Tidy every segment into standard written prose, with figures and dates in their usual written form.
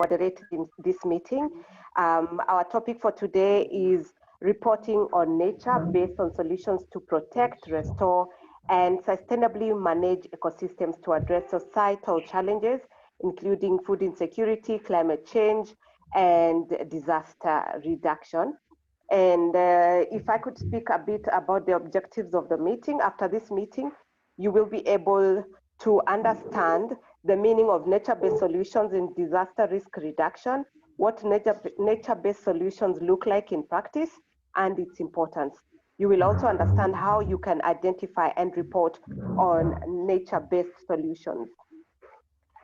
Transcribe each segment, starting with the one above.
moderate this meeting. Our topic for today is reporting on nature based on solutions to protect, restore, and sustainably manage ecosystems to address societal challenges, including food insecurity, climate change, and disaster reduction. And if I could speak a bit about the objectives of the meeting, after this meeting, you will be able to understand the meaning of nature-based solutions in disaster risk reduction, what nature-based solutions look like in practice, and its importance. You will also understand how you can identify and report on nature-based solutions.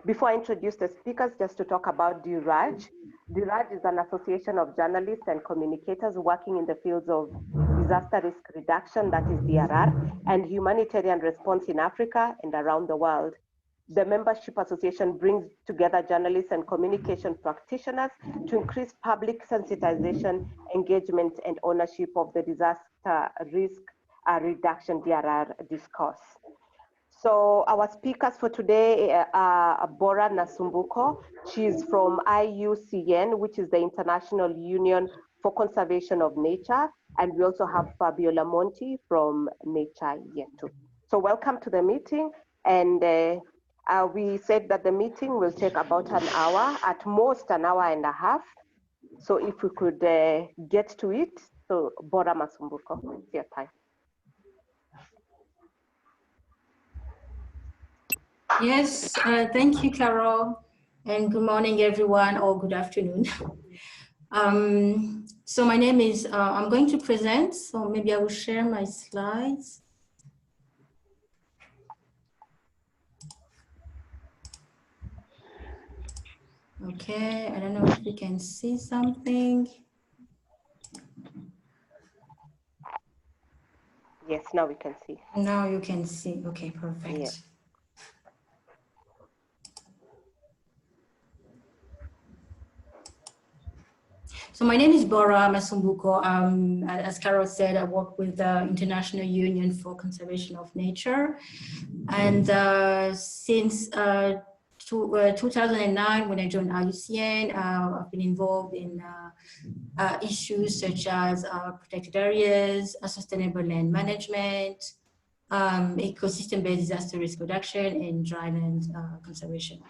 Before I introduce the speakers, just to talk about DIRAJ. DIRAJ is an association of journalists and communicators working in the fields of disaster risk reduction, that is DRR, and humanitarian response in Africa and around the world. The membership association brings together journalists and communication practitioners to increase public sensitization, engagement, and ownership of the disaster risk reduction DRR discourse. So our speakers for today are Bora Nasumbuko. She's from IUCN, which is the International Union for Conservation of Nature. And we also have Fabiola Monti from Nature Yetu. So welcome to the meeting. And we said that the meeting will take about an hour, at most an hour and a half. So if we could get to it. So Bora Nasumbuko, it's your time. Yes, thank you, Carol, and good morning, everyone, or good afternoon. So my name is, I'm going to present, so maybe I will share my slides. Okay, I don't know if we can see something. Yes, now we can see. Now you can see, okay, perfect. Yes. So my name is Bora Nasumbuko. As Carol said, I work with the International Union for Conservation of Nature. And since 2009, when I joined IUCN, I've been involved in issues such as protected areas, sustainable land management, ecosystem-based disaster risk reduction, and dryland conservation.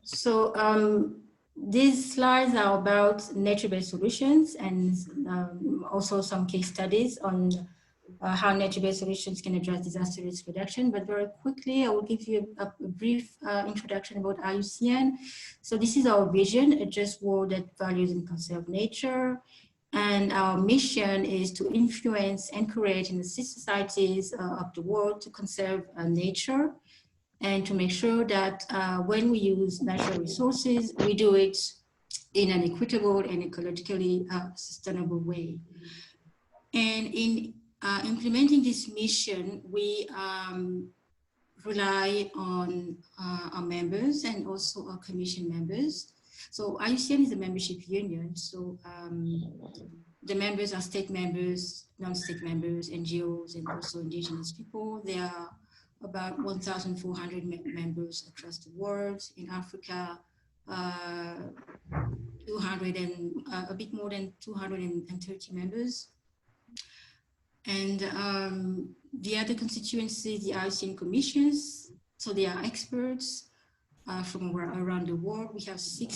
So these slides are about nature-based solutions and also some case studies on how nature-based solutions can address disaster risk reduction. But very quickly, I will give you a brief introduction about IUCN. So this is our vision, a just world that values and conserves nature. And our mission is to influence, encourage, and assist societies of the world to conserve nature, and to make sure that when we use natural resources, we do it in an equitable and ecologically sustainable way. And in implementing this mission, we rely on our members and also our commission members. So IUCN is a membership union. So the members are state members, non-state members, NGOs, and also indigenous people. They are about 1,400 members across the world. In Africa, a bit more than 230 members. And the other constituencies, the IUCN commissions, so they are experts from around the world. We have 6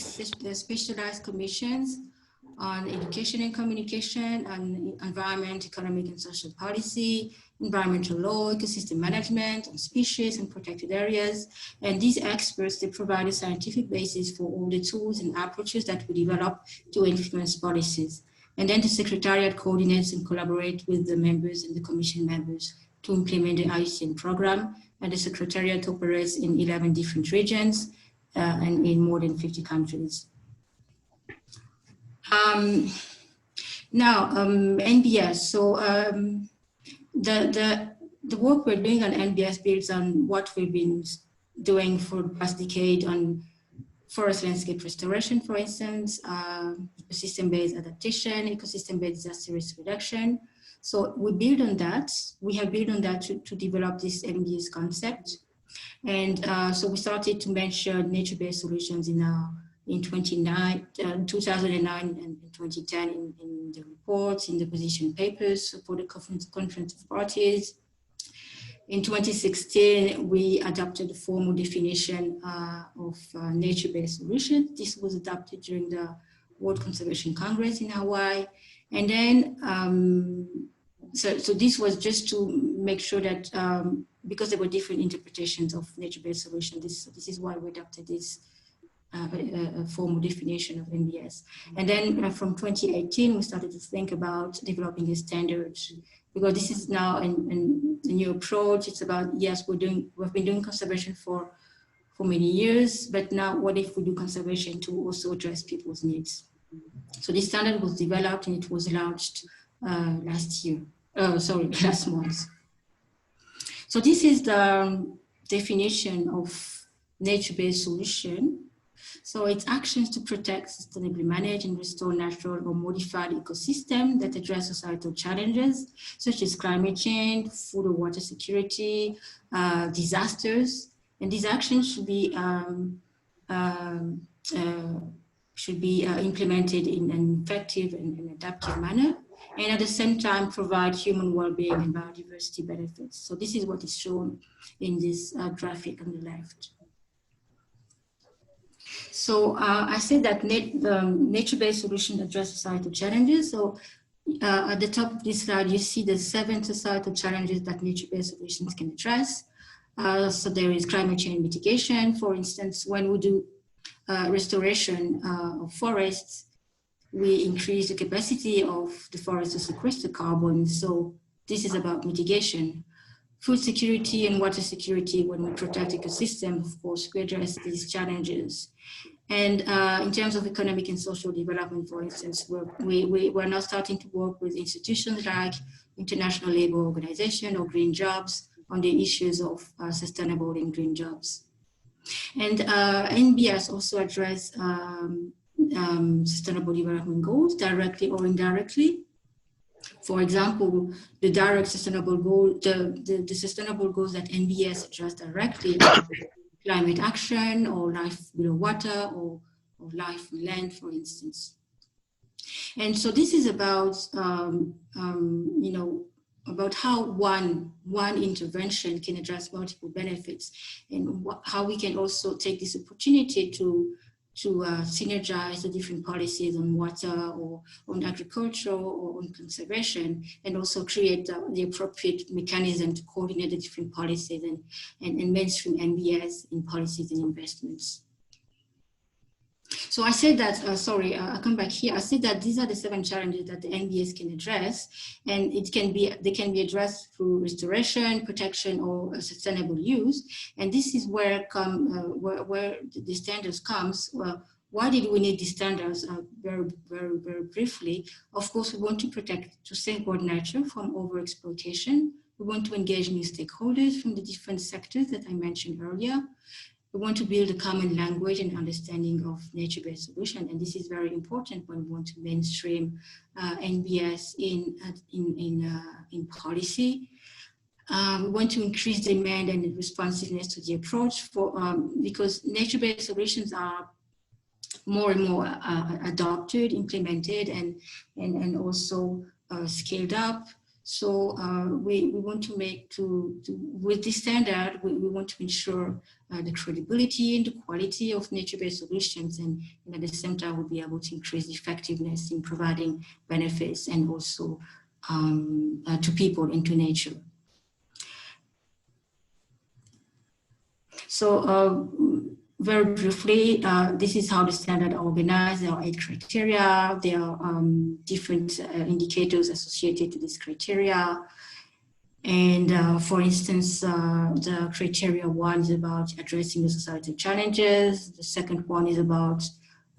specialized commissions on education and communication, on environment, economic and social policy, environmental law, ecosystem management, on species and protected areas. And these experts, they provide a scientific basis for all the tools and approaches that we develop to influence policies. And then the Secretariat coordinates and collaborates with the members and the commission members to implement the IUCN program. And the Secretariat operates in 11 different regions and in more than 50 countries. Now, NBS. So the work we're doing on NBS builds on what we've been doing for the past decade on forest landscape restoration, for instance, ecosystem-based adaptation, ecosystem-based disaster risk reduction. So we build on that. We have built on that to develop this NBS concept. And so we started to mention nature-based solutions in 2009 and 2010 in the reports, in the position papers for the conference of parties. In 2016, we adopted a formal definition of nature-based solutions. This was adopted during the World Conservation Congress in Hawaii. And then, so this was just to make sure that, because there were different interpretations of nature-based solutions, this is why we adopted this a formal definition of NBS. And then from 2018, we started to think about developing a standard, because this is now a new approach. It's about, yes, we've been doing conservation for many years, but now what if we do conservation to also address people's needs? So this standard was developed and it was launched last month. So this is the definition of nature-based solution. So it's actions to protect, sustainably manage, and restore natural or modified ecosystem that address societal challenges, such as climate change, food or water security, disasters. And these actions should be implemented in an effective and adaptive manner, and at the same time provide human well-being and biodiversity benefits. So this is what is shown in this graphic on the left. So I said that nature-based solutions address societal challenges. So at the top of this slide, you see the 7 societal challenges that nature-based solutions can address. So there is climate change mitigation. For instance, when we do restoration of forests, we increase the capacity of the forest to sequester carbon. So this is about mitigation. Food security and water security, when we protect ecosystem, of course, we address these challenges. And in terms of economic and social development, for instance, we're now starting to work with institutions like International Labour Organization or Green Jobs on the issues of sustainable and green jobs. And NBS also address sustainable development goals directly or indirectly. For example, the direct sustainable goal, the sustainable goals that NBS address directly are climate action or life below water or life on land, for instance. And so this is about, about how one intervention can address multiple benefits, and how we can also take this opportunity to synergize the different policies on water or on agriculture or on conservation, and also create the appropriate mechanism to coordinate the different policies and mainstream NBS in policies and investments. So I said that, I'll come back here. I said that these are the 7 challenges that the NBS can address, and they can be addressed through restoration, protection, or sustainable use. And this is where the standards comes. Why did we need these standards? Very briefly. Of course, we want to safeguard nature from overexploitation. We want to engage new stakeholders from the different sectors that I mentioned earlier. We want to build a common language and understanding of nature-based solutions, and this is very important when we want to mainstream NBS in policy. We want to increase demand and responsiveness to the approach because nature-based solutions are more and more adopted, implemented, and also scaled up. So we want to with this standard, we want to ensure the credibility and the quality of nature-based solutions, and at the same time, we'll be able to increase the effectiveness in providing benefits and also to people and to nature. So very briefly, this is how the standard are organized. There are 8 criteria. There are different indicators associated to this criteria. And for instance, the criteria 1 is about addressing the societal challenges. The second one is about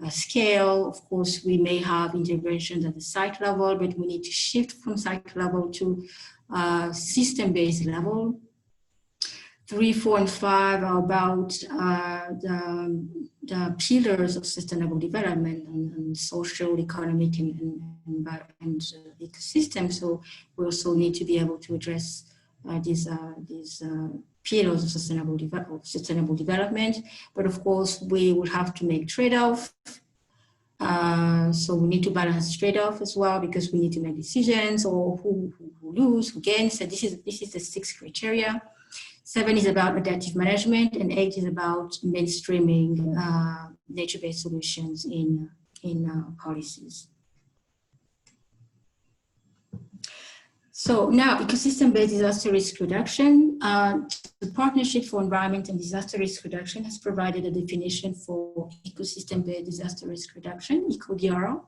scale. Of course, we may have interventions at the site level, but we need to shift from site level to system-based level. 3, 4, and 5 are about the pillars of sustainable development and social, economic, and ecosystem. So we also need to be able to address these pillars of sustainable development. But of course, we will have to make trade-off. So we need to balance trade-off as well, because we need to make decisions, or who lose, who gains. So this is the 6 criteria. 7 is about adaptive management, and 8 is about mainstreaming nature-based solutions in policies. So now, ecosystem-based disaster risk reduction. The Partnership for Environment and Disaster Risk Reduction has provided a definition for ecosystem-based disaster risk reduction, ECODR.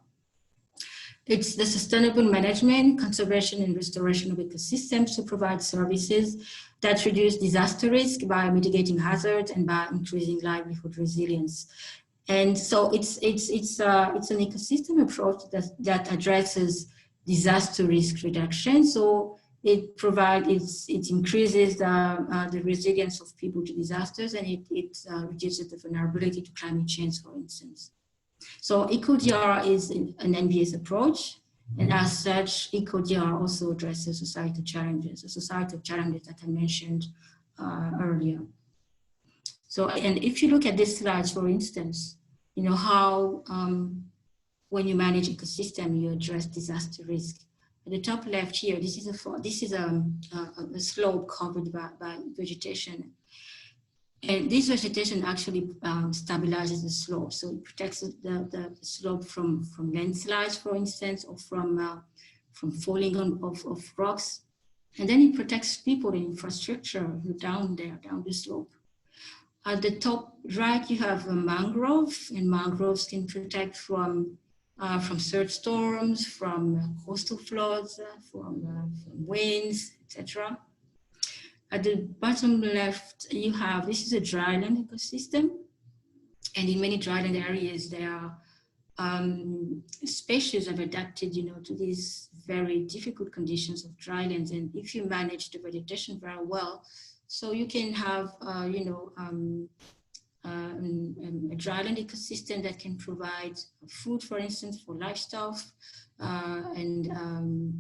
It's the sustainable management, conservation, and restoration of ecosystems to provide services that reduce disaster risk by mitigating hazards and by increasing livelihood resilience. And so it's an ecosystem approach that addresses disaster risk reduction. So it increases the resilience of people to disasters, and it reduces the vulnerability to climate change, for instance. So ECODR is an NBS approach, and as such, ECODR also addresses societal challenges, the societal challenges that I mentioned earlier. So, and if you look at this slide, for instance, you know how when you manage ecosystem, you address disaster risk. At the top left here, this is a slope covered by vegetation. And this vegetation actually stabilizes the slope. So it protects the slope from landslides, for instance, or from falling of rocks. And then it protects people and infrastructure down the slope. At the top right, you have a mangrove, and mangroves can protect from surge storms, from coastal floods, from winds, etc. At the bottom left, you have, this is a dryland ecosystem. And in many dryland areas, there are species have adapted, to these very difficult conditions of drylands. And if you manage the vegetation very well, so you can have, a dryland ecosystem that can provide food, for instance, for livestock, and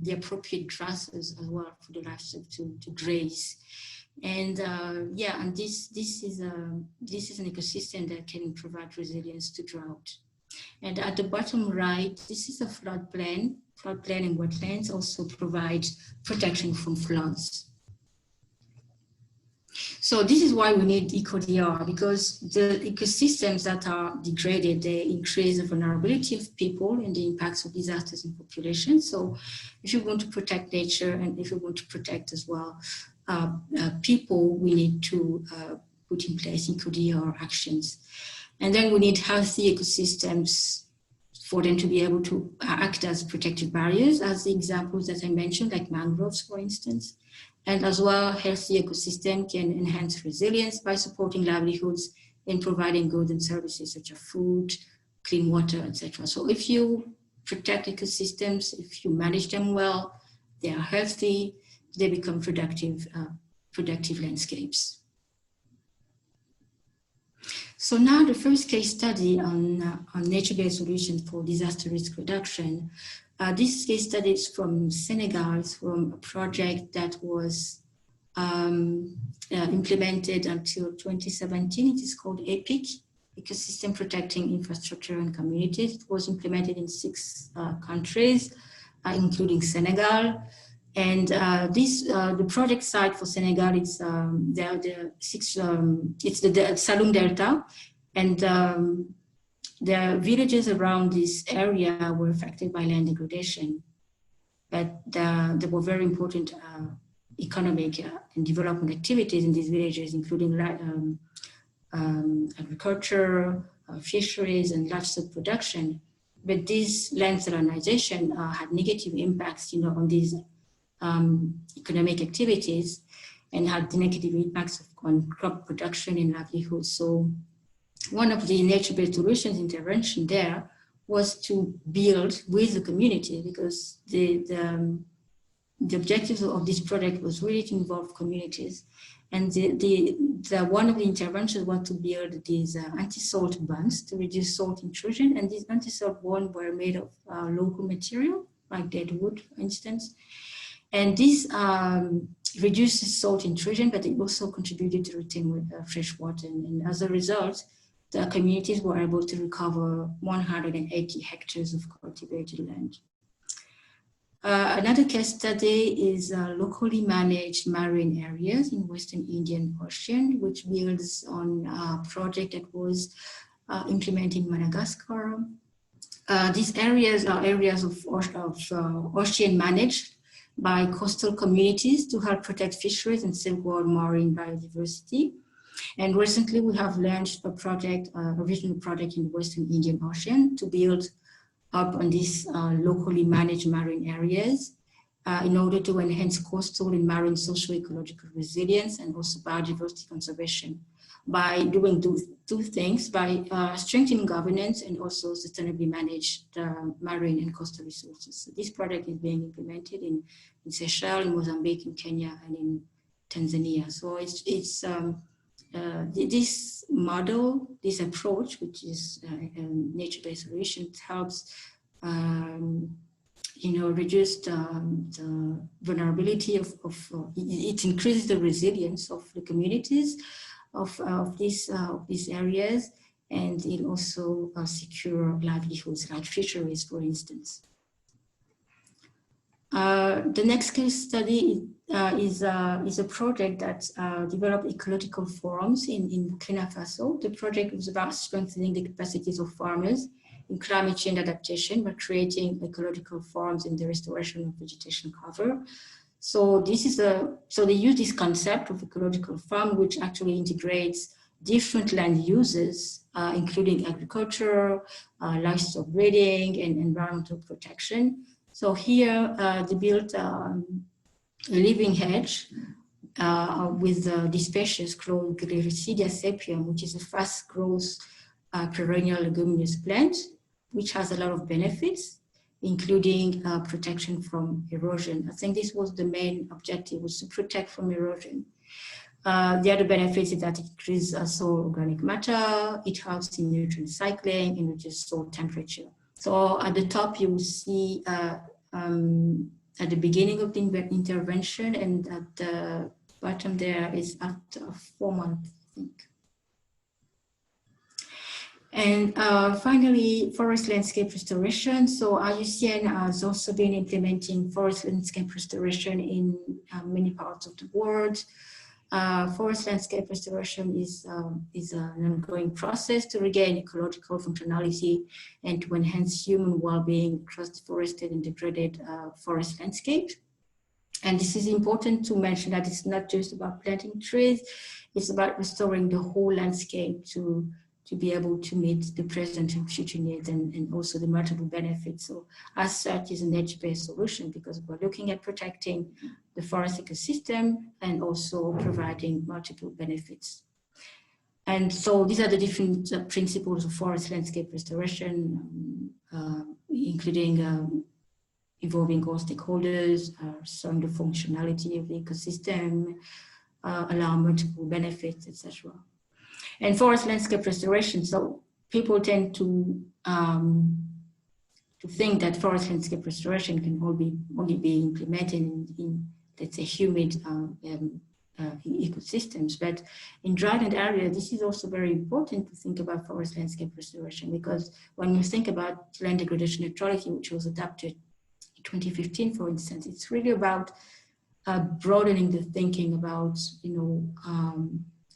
the appropriate grasses as well for the livestock to graze. And and this is an ecosystem that can provide resilience to drought. And at the bottom right, this is a floodplain. Floodplain and wetlands also provide protection from floods. So this is why we need ECODR, because the ecosystems that are degraded, they increase the vulnerability of people and the impacts of disasters in populations. So if you want to protect nature, and if you want to protect as well people, we need to put in place ECODR actions. And then we need healthy ecosystems for them to be able to act as protective barriers, as the examples that I mentioned, like mangroves, for instance. And as well, healthy ecosystem can enhance resilience by supporting livelihoods and providing goods and services such as food, clean water, etc. So if you protect ecosystems, if you manage them well, they are healthy, they become productive landscapes. So now the first case study on nature-based solutions for disaster risk reduction. This case study is from Senegal. It's from a project that was implemented until 2017. It is called EPIC, Ecosystem Protecting Infrastructure and Communities. It was implemented in 6 countries, including Senegal. And the project site for Senegal, it's the Saloum Delta, and the villages around this area were affected by land degradation, but there were very important economic and development activities in these villages, including agriculture, fisheries, and livestock production. But this land salinization had negative impacts, on these economic activities, and had negative impacts on crop production and livelihood. So one of the nature-based solutions intervention there was to build with the community, because the objectives of this project was really to involve communities. And one of the interventions was to build these anti-salt bunds to reduce salt intrusion. And these anti-salt bunds were made of local material, like dead wood, for instance. And these reduces salt intrusion, but it also contributed to retain fresh water. And as a result, the communities were able to recover 180 hectares of cultivated land. Another case study is locally managed marine areas in Western Indian Ocean, which builds on a project that was implemented in Madagascar. These areas are areas of ocean managed by coastal communities to help protect fisheries and safeguard marine biodiversity. And recently we have launched a project, a regional project in the Western Indian Ocean to build up on these locally managed marine areas in order to enhance coastal and marine socio-ecological resilience and also biodiversity conservation by doing two things, by strengthening governance and also sustainably manage the marine and coastal resources. So this project is being implemented in Seychelles, in Mozambique, in Kenya, and in Tanzania. So it's this model, this approach, which is nature-based solutions, helps reduce the vulnerability of it increases the resilience of the communities of these areas, and it also secure livelihoods like fisheries, for instance. The next case study is a project that developed ecological forums in Burkina Faso. The project was about strengthening the capacities of farmers in climate change adaptation by creating ecological forums in the restoration of vegetation cover. So they use this concept of ecological farm, which actually integrates different land uses, including agriculture, livestock breeding, and environmental protection. So here they built a living hedge with this species called Gliricidia sepium, which is a fast growth perennial leguminous plant, which has a lot of benefits, including protection from erosion. I think this was the main objective, was to protect from erosion. The other benefits is that it increases soil organic matter, it helps in nutrient cycling, and reduces soil temperature. So at the top, you will see at the beginning of the intervention, and at the bottom there is after 4 months, I think. And finally, forest landscape restoration. So IUCN has also been implementing forest landscape restoration in many parts of the world. Forest landscape restoration is an ongoing process to regain ecological functionality and to enhance human well-being across deforested and degraded forest landscapes. And this is important to mention that it's not just about planting trees, it's about restoring the whole landscape to be able to meet the present and future needs and also the multiple benefits. So as such, is a nature-based solution because we're looking at protecting the forest ecosystem and also providing multiple benefits. And so these are the different principles of forest landscape restoration, including involving all stakeholders, showing the functionality of the ecosystem, allow multiple benefits, etc. And forest landscape restoration, so people tend to think that forest landscape restoration can only be implemented in let's say, humid ecosystems. But in dryland areas, this is also very important to think about forest landscape restoration, because when you think about land degradation neutrality, which was adopted in 2015, for instance, it's really about broadening the thinking about,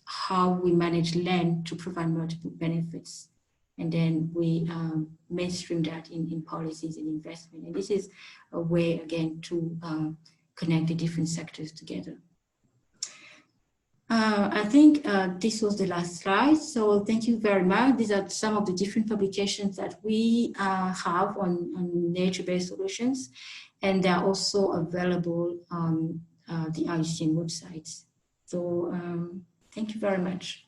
how we manage land to provide multiple benefits. And then we mainstream that in policies and investment. And this is a way, again, to connect the different sectors together. I think this was the last slide. So thank you very much. These are some of the different publications that we have on nature-based solutions. And they're also available on the IUCN website. So thank you very much.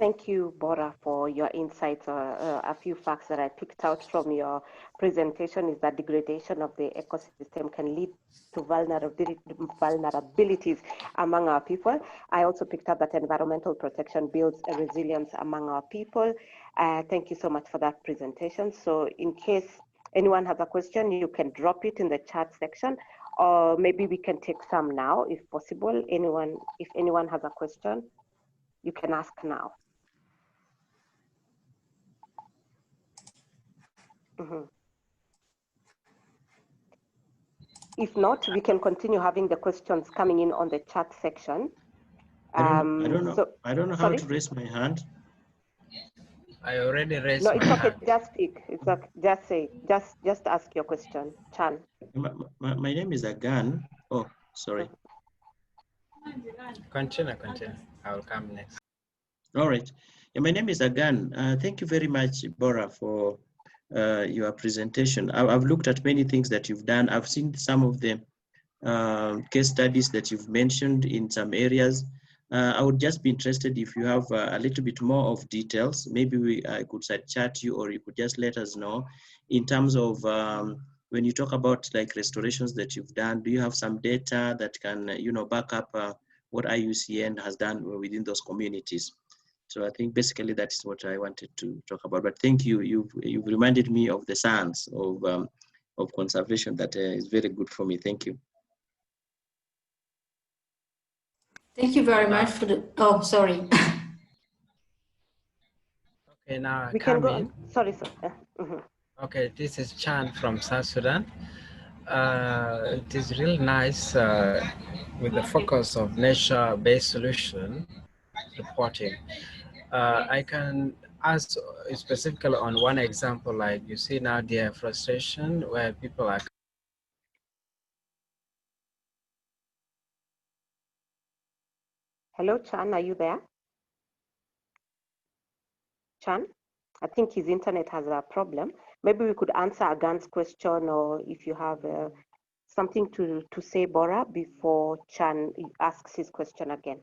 Thank you, Bora, for your insights. A few facts that I picked out from your presentation is that degradation of the ecosystem can lead to vulnerabilities among our people. I also picked up that environmental protection builds a resilience among our people. Thank you so much for that presentation. So in case anyone has a question, you can drop it in the chat section, or maybe we can take some now if possible. If anyone has a question, you can ask now. If not, we can continue having the questions coming in on the chat section. I don't know how to raise my hand. I already raised my hand. No, it's okay. Hand. Just speak. It's okay. Just say. Just ask your question, Chan. My name is Agan. Oh, sorry. Continue. I will come next. All right. Yeah, my name is Agan. Thank you very much, Bora, for your presentation. I've looked at many things that you've done. I've seen some of the case studies that you've mentioned in some areas. I would just be interested if you have a little bit more of details. Maybe I could chat you, or you could just let us know in terms of when you talk about like restorations that you've done. Do you have some data that can back up what IUCN has done within those communities? So I think basically that is what I wanted to talk about. But thank you. You've reminded me of the science of conservation that is very good for me. Thank you. Thank you very much for the. Oh, sorry. Okay, now we can go. Sorry, sir. Okay, this is Chan from South Sudan. It is really nice with the focus of nature-based solution reporting. I can ask specifically on one example, like you see now deforestation, where people are. Hello, Chan, are you there? Chan, I think his internet has a problem. Maybe we could answer Agan's question, or if you have something to say, Bora, before Chan asks his question again.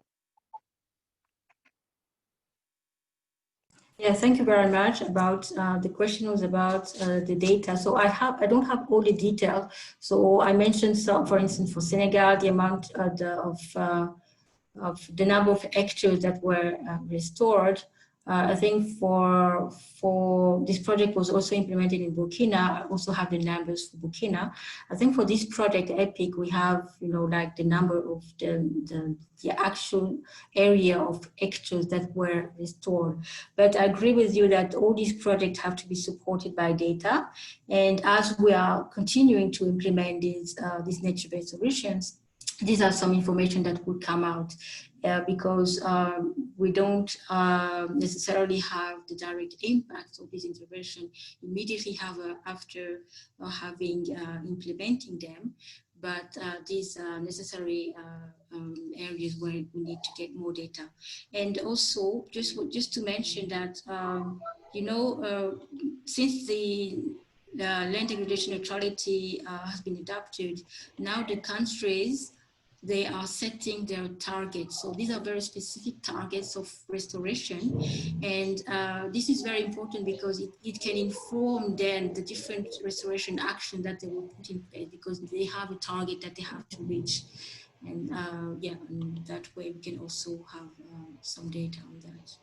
Yeah, thank you very much. About the question was about the data. So I don't have all the detail. So I mentioned some, for instance, for Senegal, the amount of the number of hectares that were restored. I think for this project was also implemented in Burkina. I also have the numbers for Burkina. I think for this project, EPIC, we have, like the number of the actual area of hectares that were restored. But I agree with you that all these projects have to be supported by data. And as we are continuing to implement these nature-based solutions, these are some information that would come out because we don't necessarily have the direct impact of this intervention immediately after implementing them, but these are necessary areas where we need to get more data. And also, just to mention that, since the land degradation neutrality has been adopted, now the countries, they are setting their targets. So these are very specific targets of restoration. And this is very important because it can inform then the different restoration action that they will put in place, because they have a target that they have to reach. And and that way we can also have some data on that.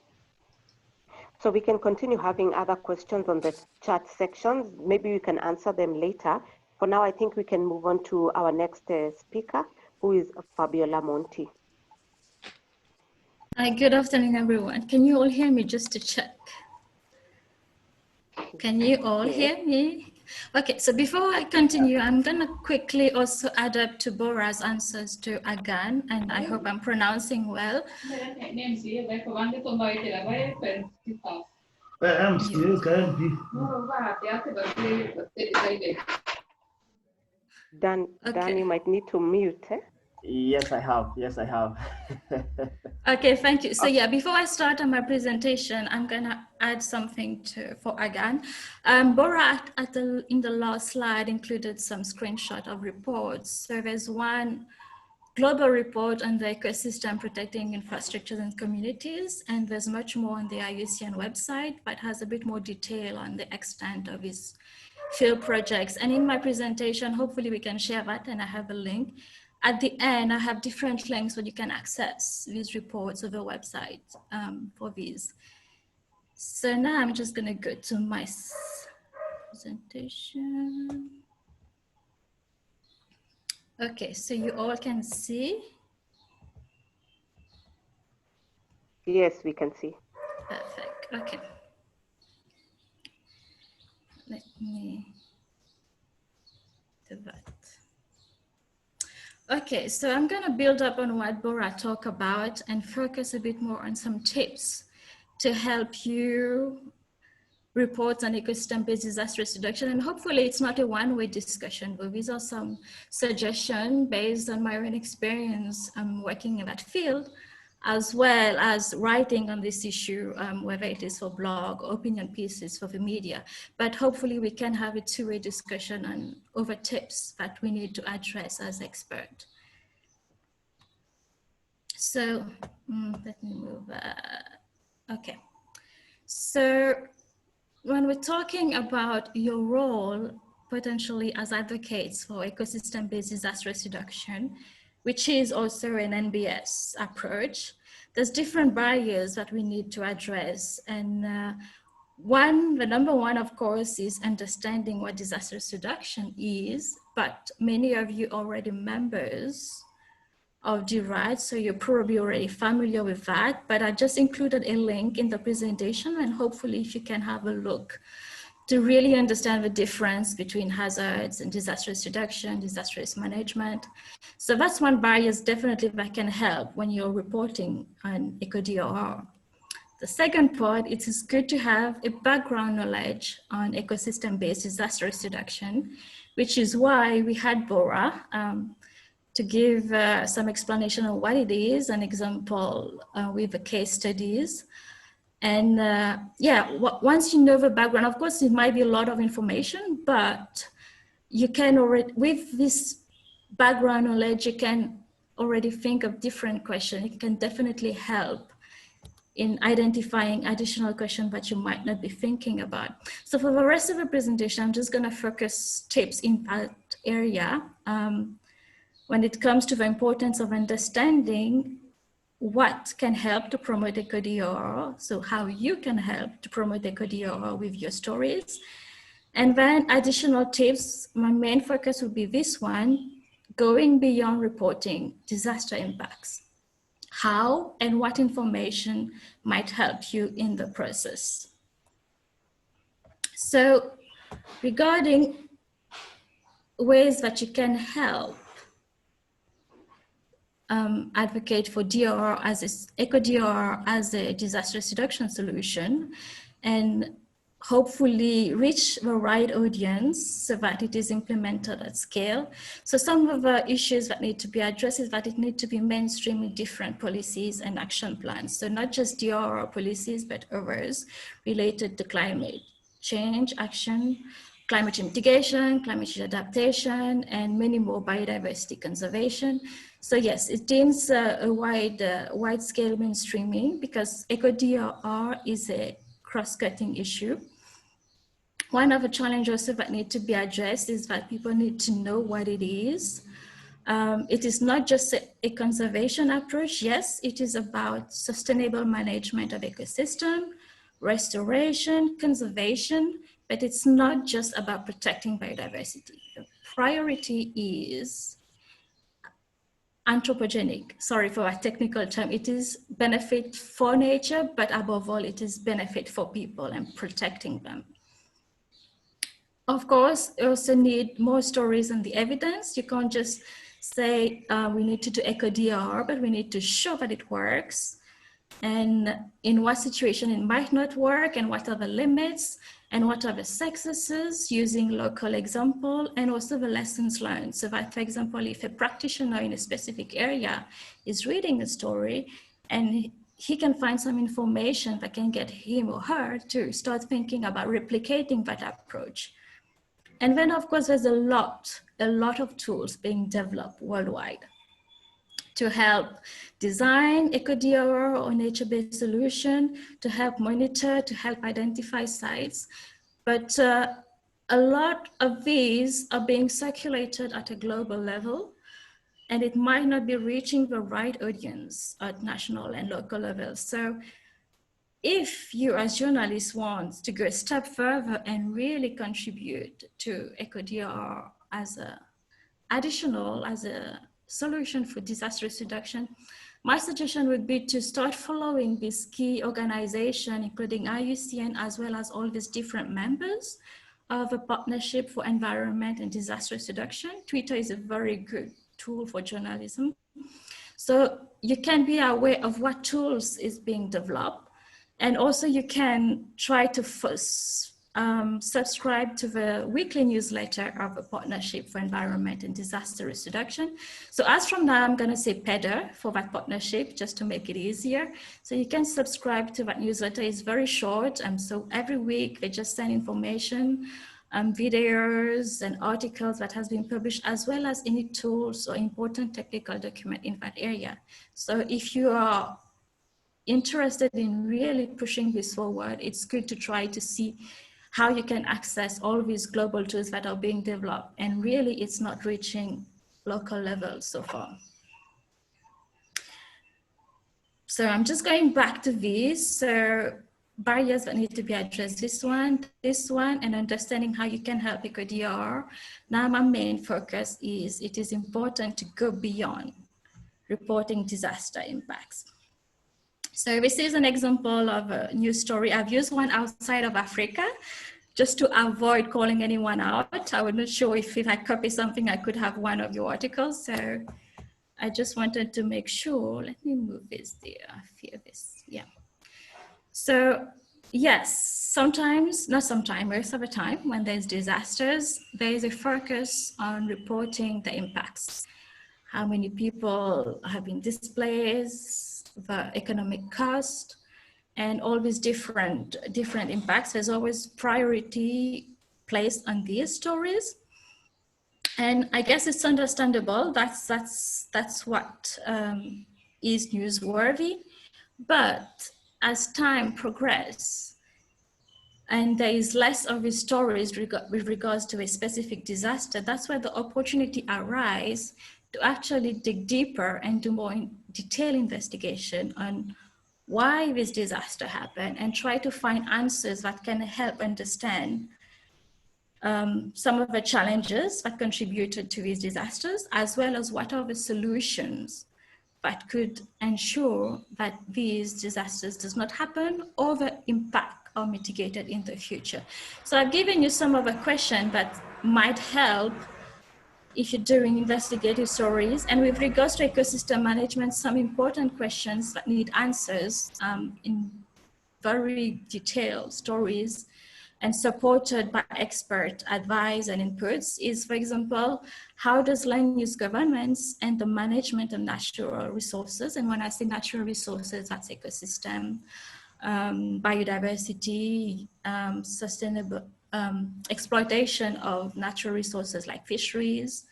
So we can continue having other questions on the chat sections. Maybe we can answer them later. For now, I think we can move on to our next speaker, who is Fabiola Monti. Hi, good afternoon, everyone. Can you all hear me, just to check? Can you all hear me? Okay, so before I continue, I'm gonna quickly also add up to Bora's answers to Agan, and I hope I'm pronouncing well. Dan, you might need to mute. Yes, I have. Yes, I have. Okay, thank you. So yeah, before I start on my presentation, I'm gonna add something for Agan. Bora in the last slide included some screenshot of reports. So there's one global report on the ecosystem protecting infrastructures and communities, and there's much more on the IUCN website, but has a bit more detail on the extent of its field projects. And in my presentation, hopefully we can share that, and I have a link. At the end, I have different links where you can access these reports of the website for these. So now I'm just gonna go to my presentation. Okay, so you all can see. Yes, we can see. Perfect. Okay. Let me do that. Okay, so I'm going to build up on what Bora talked about and focus a bit more on some tips to help you report on ecosystem-based disaster risk reduction. And hopefully it's not a one-way discussion, but these are some suggestions based on my own experience working in that field, as well as writing on this issue, whether it is for blog or opinion pieces for the media. But hopefully we can have a two-way discussion on over tips that we need to address as experts. So let me move, okay. So when we're talking about your role potentially as advocates for ecosystem-based disaster risk reduction, which is also an NBS approach, there's different barriers that we need to address. And the number one, of course, is understanding what disaster risk reduction is, but many of you already members of DIRAJ, so you're probably already familiar with that, but I just included a link in the presentation, and hopefully if you can have a look to really understand the difference between hazards and disaster risk reduction, disaster risk management. So that's one barrier definitely that can help when you're reporting on EcoDRR. The second part, it is good to have a background knowledge on ecosystem-based disaster risk reduction, which is why we had Bora to give some explanation of what it is, an example with the case studies. And yeah, once you know the background, of course, it might be a lot of information, but you can already, with this background knowledge, you can already think of different questions. It can definitely help in identifying additional questions that you might not be thinking about. So for the rest of the presentation, I'm just gonna focus tips in that area. When it comes to the importance of understanding what can help to promote EcoDRR, so how you can help to promote EcoDRR with your stories. And then additional tips, my main focus would be this one, going beyond reporting disaster impacts. How and what information might help you in the process. So regarding ways that you can help advocate for DRR as EcoDRR as a disaster risk reduction solution, and hopefully reach the right audience so that it is implemented at scale. So some of the issues that need to be addressed is that it needs to be mainstream in different policies and action plans. So not just DRR policies, but others related to climate change action, climate change mitigation, climate change adaptation, and many more, biodiversity conservation. So yes, it aims a wide scale mainstreaming because EcoDRR is a cross-cutting issue. One of the challenges that need to be addressed is that people need to know what it is. It is not just a conservation approach. Yes, it is about sustainable management of ecosystem, restoration, conservation, but it's not just about protecting biodiversity. The priority is anthropogenic. Sorry for a technical term. It is benefit for nature, but above all, it is benefit for people and protecting them. Of course, you also need more stories and the evidence. You can't just say we need to do EcoDRR, but we need to show that it works and in what situation it might not work and what are the limits and what are the successes using local example and also the lessons learned. So that, for example, if a practitioner in a specific area is reading a story and he can find some information that can get him or her to start thinking about replicating that approach. And then, of course, there's a lot of tools being developed worldwide to help design EcoDRR or nature-based solution, to help monitor, to help identify sites. But a lot of these are being circulated at a global level, and it might not be reaching the right audience at national and local levels. So if you as journalists want to go a step further and really contribute to EcoDR as a solution for disaster reduction, my suggestion would be to start following this key organization, including IUCN, as well as all these different members of a partnership for environment and disaster reduction. Twitter is a very good tool for journalism. So you can be aware of what tools is being developed. And also you can try to subscribe to the weekly newsletter of a partnership for environment and disaster risk reduction. So as from now, I'm gonna say PEDR for that partnership, just to make it easier. So you can subscribe to that newsletter. It's very short. So every week they just send information, videos and articles that has been published, as well as any tools or important technical document in that area. So if you are interested in really pushing this forward, it's good to try to see how you can access all these global tools that are being developed, and really it's not reaching local levels so far. So I'm just going back to these. So barriers that need to be addressed, this one, and understanding how you can help EcoDR. Now my main focus is it is important to go beyond reporting disaster impacts. So this is an example of a news story. I've used one outside of Africa just to avoid calling anyone out. I was not sure if I copy something, I could have one of your articles. So I just wanted to make sure, let me move this there, I fear this, yeah. So yes, sometimes, not sometimes, most of the time when there's disasters, there is a focus on reporting the impacts. How many people have been displaced, the economic cost, and all these different impacts. There's always priority placed on these stories. And I guess it's understandable. That's what is newsworthy. But as time progresses, and there is less of these stories with regards to a specific disaster, that's where the opportunity arises to actually dig deeper and do more detailed investigation on why this disaster happened, and try to find answers that can help understand some of the challenges that contributed to these disasters, as well as what are the solutions that could ensure that these disasters does not happen or the impact are mitigated in the future. So I've given you some of the questions that might help if you're doing investigative stories. And with regards to ecosystem management, some important questions that need answers in very detailed stories and supported by expert advice and inputs is, for example, how does land use governance and the management of natural resources, and when I say natural resources, that's ecosystem, biodiversity, sustainable exploitation of natural resources like fisheries,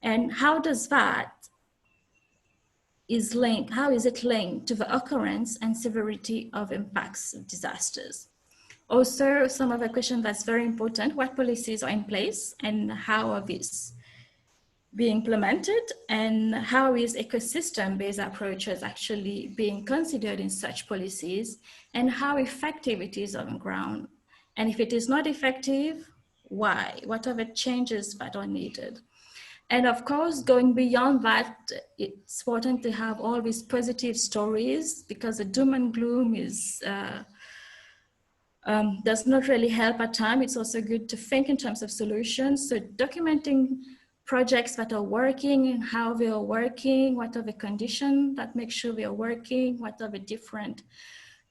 and how does that is linked, how is it linked to the occurrence and severity of impacts of disasters? Also, some of the questions that's very important, what policies are in place and how are these being implemented, and how is ecosystem-based approaches actually being considered in such policies, and how effective it is on the ground. And if it is not effective, why? What are the changes that are needed? And of course, going beyond that, it's important to have all these positive stories, because the doom and gloom is, does not really help at times. It's also good to think in terms of solutions. So documenting projects that are working and how they are working, what are the conditions that make sure they are working, what are the different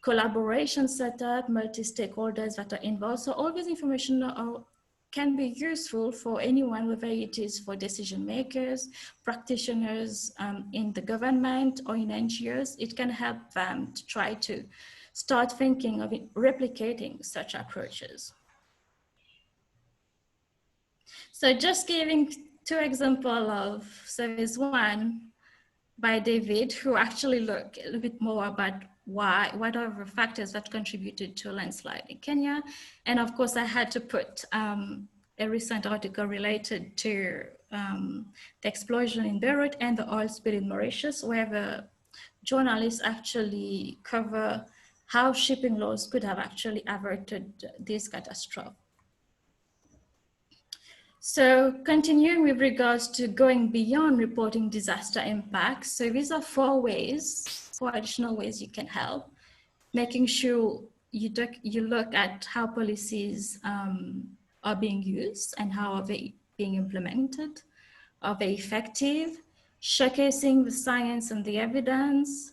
collaboration setup, multi-stakeholders that are involved. So all this information can be useful for anyone, whether it is for decision makers, practitioners in the government or in NGOs. It can help them to try to start thinking of replicating such approaches. So just giving two examples of, so there's one by David, who actually looked a little bit more about what are the factors that contributed to a landslide in Kenya. And of course, I had to put a recent article related to the explosion in Beirut and the oil spill in Mauritius, where the journalists actually cover how shipping laws could have actually averted this catastrophe. So continuing with regards to going beyond reporting disaster impacts, so these are four additional ways you can help, making sure you look at how policies are being used and how are they being implemented, are they effective, showcasing the science and the evidence,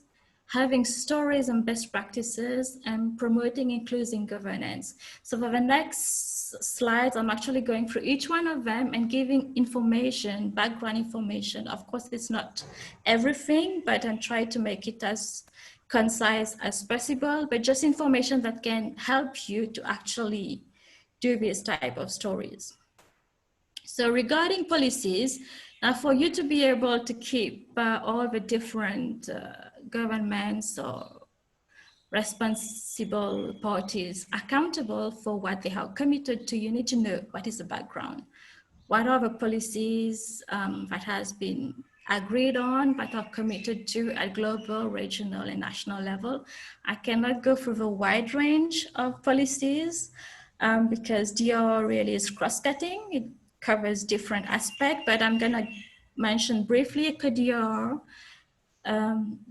having stories and best practices, and promoting inclusive governance. So for the next slides, I'm actually going through each one of them and giving information, background information. Of course, it's not everything, but I'm trying to make it as concise as possible, but just information that can help you to actually do this type of stories. So regarding policies, now for you to be able to keep all the different governments or responsible parties accountable for what they have committed to, you need to know what is the background. What are the policies that has been agreed on, but are committed to at global, regional, and national level? I cannot go through the wide range of policies because DR really is cross-cutting. It covers different aspects, but I'm gonna mention briefly ECODR,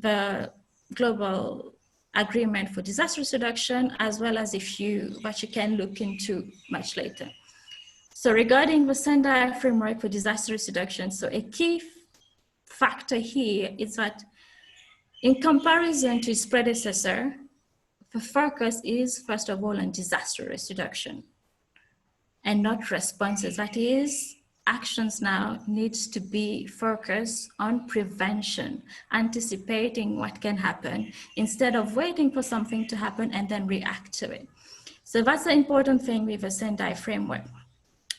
the global agreement for disaster reduction, as well as a few that you can look into much later. So regarding the Sendai framework for disaster reduction, so a key factor here is that in comparison to its predecessor, the focus is first of all on disaster reduction and not responses. That is, actions now needs to be focused on prevention, anticipating what can happen instead of waiting for something to happen and then react to it. So that's the important thing with the Sendai framework.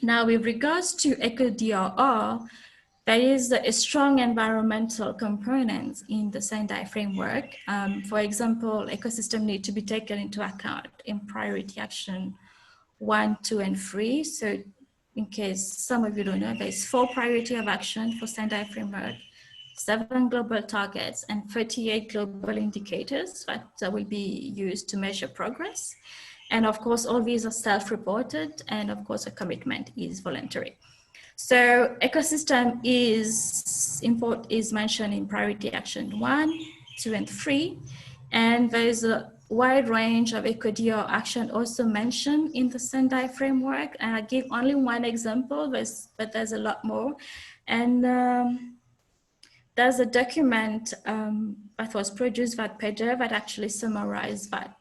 Now, with regards to ECODRR, there is a strong environmental component in the Sendai framework. For example, ecosystem need to be taken into account in priority action 1, 2, and 3. So in case some of you don't know, there's 4 priority of action for Sendai framework, 7 global targets, and 38 global indicators that will be used to measure progress. And of course, all these are self-reported, and of course, a commitment is voluntary. So ecosystem is mentioned in priority action 1, 2, and 3. And there's a wide range of ECODR action also mentioned in the Sendai framework. And I give only one example, but there's a lot more. And there's a document that was produced by PEDER that actually summarized that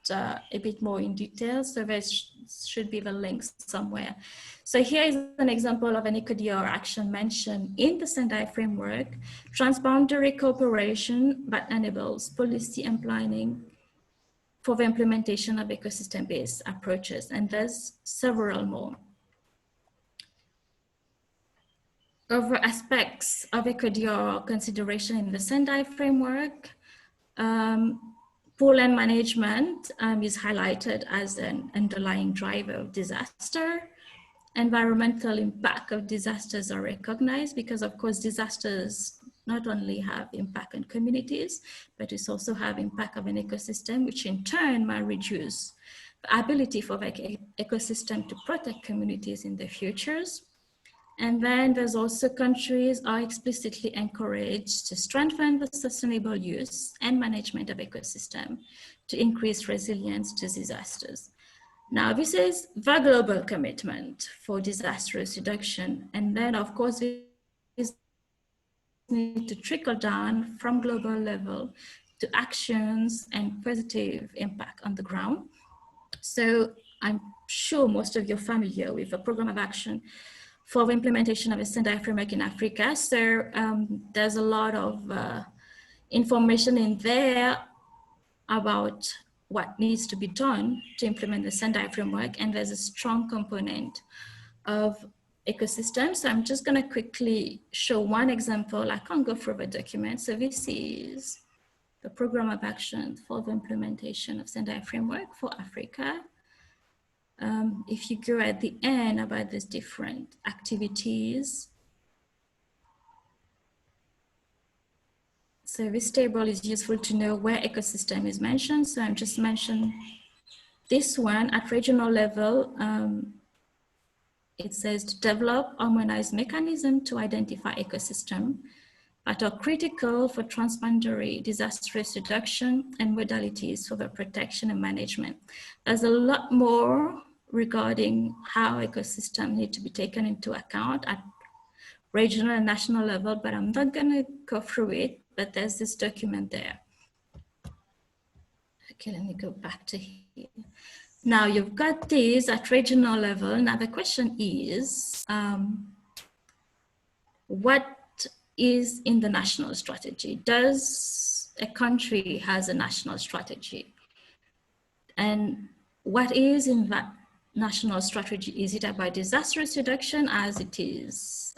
a bit more in detail. So there should be the links somewhere. So here is an example of an ECODR action mentioned in the Sendai framework, transboundary cooperation that enables policy and planning for the implementation of ecosystem-based approaches. And there's several more. Other aspects of ECODR consideration in the Sendai framework, pool and management is highlighted as an underlying driver of disaster. Environmental impact of disasters are recognized because, of course, disasters not only have impact on communities, but it also have impact of an ecosystem, which in turn might reduce the ability for the ecosystem to protect communities in the futures. And then there's also countries are explicitly encouraged to strengthen the sustainable use and management of ecosystem to increase resilience to disasters. Now, this is the global commitment for disaster reduction. And then, of course, this need to trickle down from global level to actions and positive impact on the ground. So I'm sure most of you are familiar with the program of action for the implementation of a Sendai framework in Africa. So there's a lot of information in there about what needs to be done to implement the Sendai framework, and there's a strong component of ecosystems. So I'm just gonna quickly show one example. I can't go through the document. So this is the program of action for the implementation of Sendai framework for Africa. If you go at the end about these different activities, So this table is useful to know where ecosystem is mentioned. So I'm just mentioning this one at regional level. It says to develop harmonized mechanism to identify ecosystem that are critical for transboundary disaster risk reduction and modalities for the protection and management. There's a lot more regarding how ecosystems need to be taken into account at regional and national level, but I'm not gonna go through it, but there's this document there. Okay, let me go back to here. Now you've got these at regional level. Now the question is, what is in the national strategy? Does a country has a national strategy? And what is in that national strategy? Is it about disaster risk reduction as it is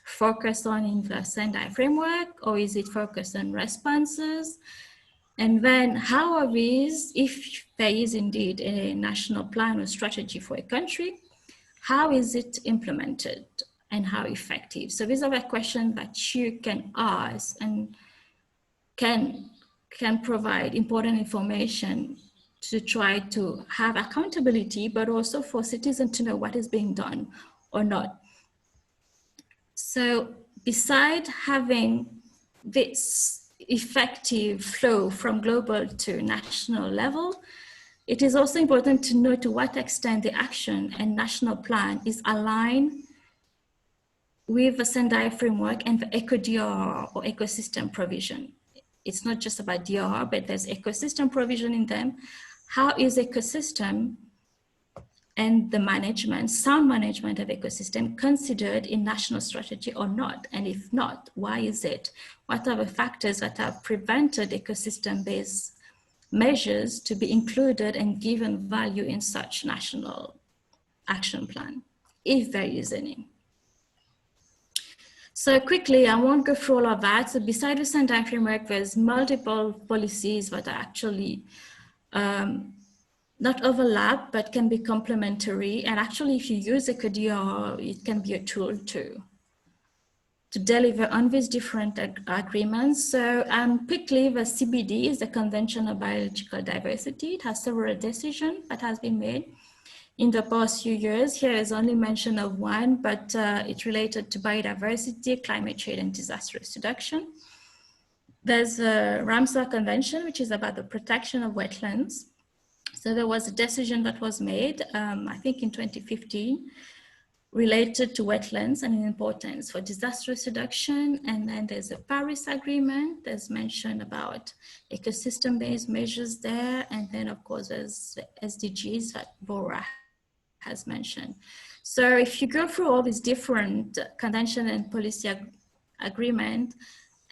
focused on in the Sendai framework, or is it focused on responses? And then how are these, if there is indeed a national plan or strategy for a country, how is it implemented and how effective? So these are the questions that you can ask and can provide important information to try to have accountability, but also for citizens to know what is being done or not. So beside having this effective flow from global to national level, it is also important to know to what extent the action and national plan is aligned with the Sendai framework and the eco-DRR or ecosystem provision. It's not just about DRR, but there's ecosystem provision in them. How is ecosystem and the management, sound management of ecosystem considered in national strategy or not? And if not, why is it? What are the factors that have prevented ecosystem-based measures to be included and given value in such national action plan, if there is any? So quickly, I won't go through all of that. So beside the Sendai framework, there's multiple policies that are actually not overlap, but can be complementary. And actually, if you use eco-DRR, it can be a tool to deliver on these different agreements. So quickly, the CBD is the Convention on Biological Diversity. It has several decisions that has been made in the past few years. Here is only mention of one, but it's related to biodiversity, climate change, and disaster risk reduction. There's a Ramsar Convention, which is about the protection of wetlands. So there was a decision that was made, I think in 2015, related to wetlands and importance for disaster risk reduction. And then there's a Paris Agreement. There's mention about ecosystem-based measures there. And then of course, there's SDGs that Bora has mentioned. So if you go through all these different convention and policy agreement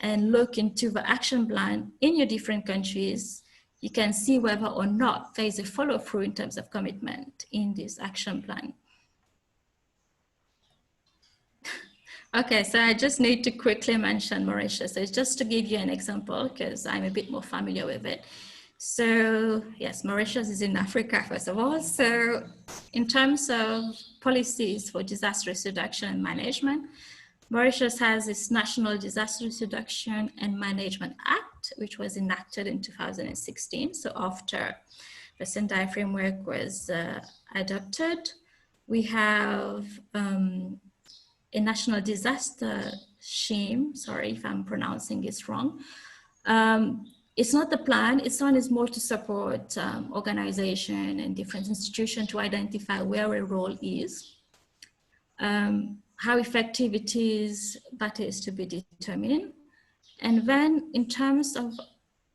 and look into the action plan in your different countries, you can see whether or not there is a follow through in terms of commitment in this action plan. Okay, so I just need to quickly mention Mauritius. So it's just to give you an example, because I'm a bit more familiar with it. So yes, Mauritius is in Africa, first of all. So in terms of policies for disaster risk reduction and management, Mauritius has its National Disaster Risk Reduction and Management Act, which was enacted in 2016. So after the Sendai framework was adopted, we have a national disaster scheme. Sorry if I'm pronouncing this wrong. It's not the plan, its one is more to support organization and different institutions to identify where a role is, how effective it is, that is to be determined. And then in terms of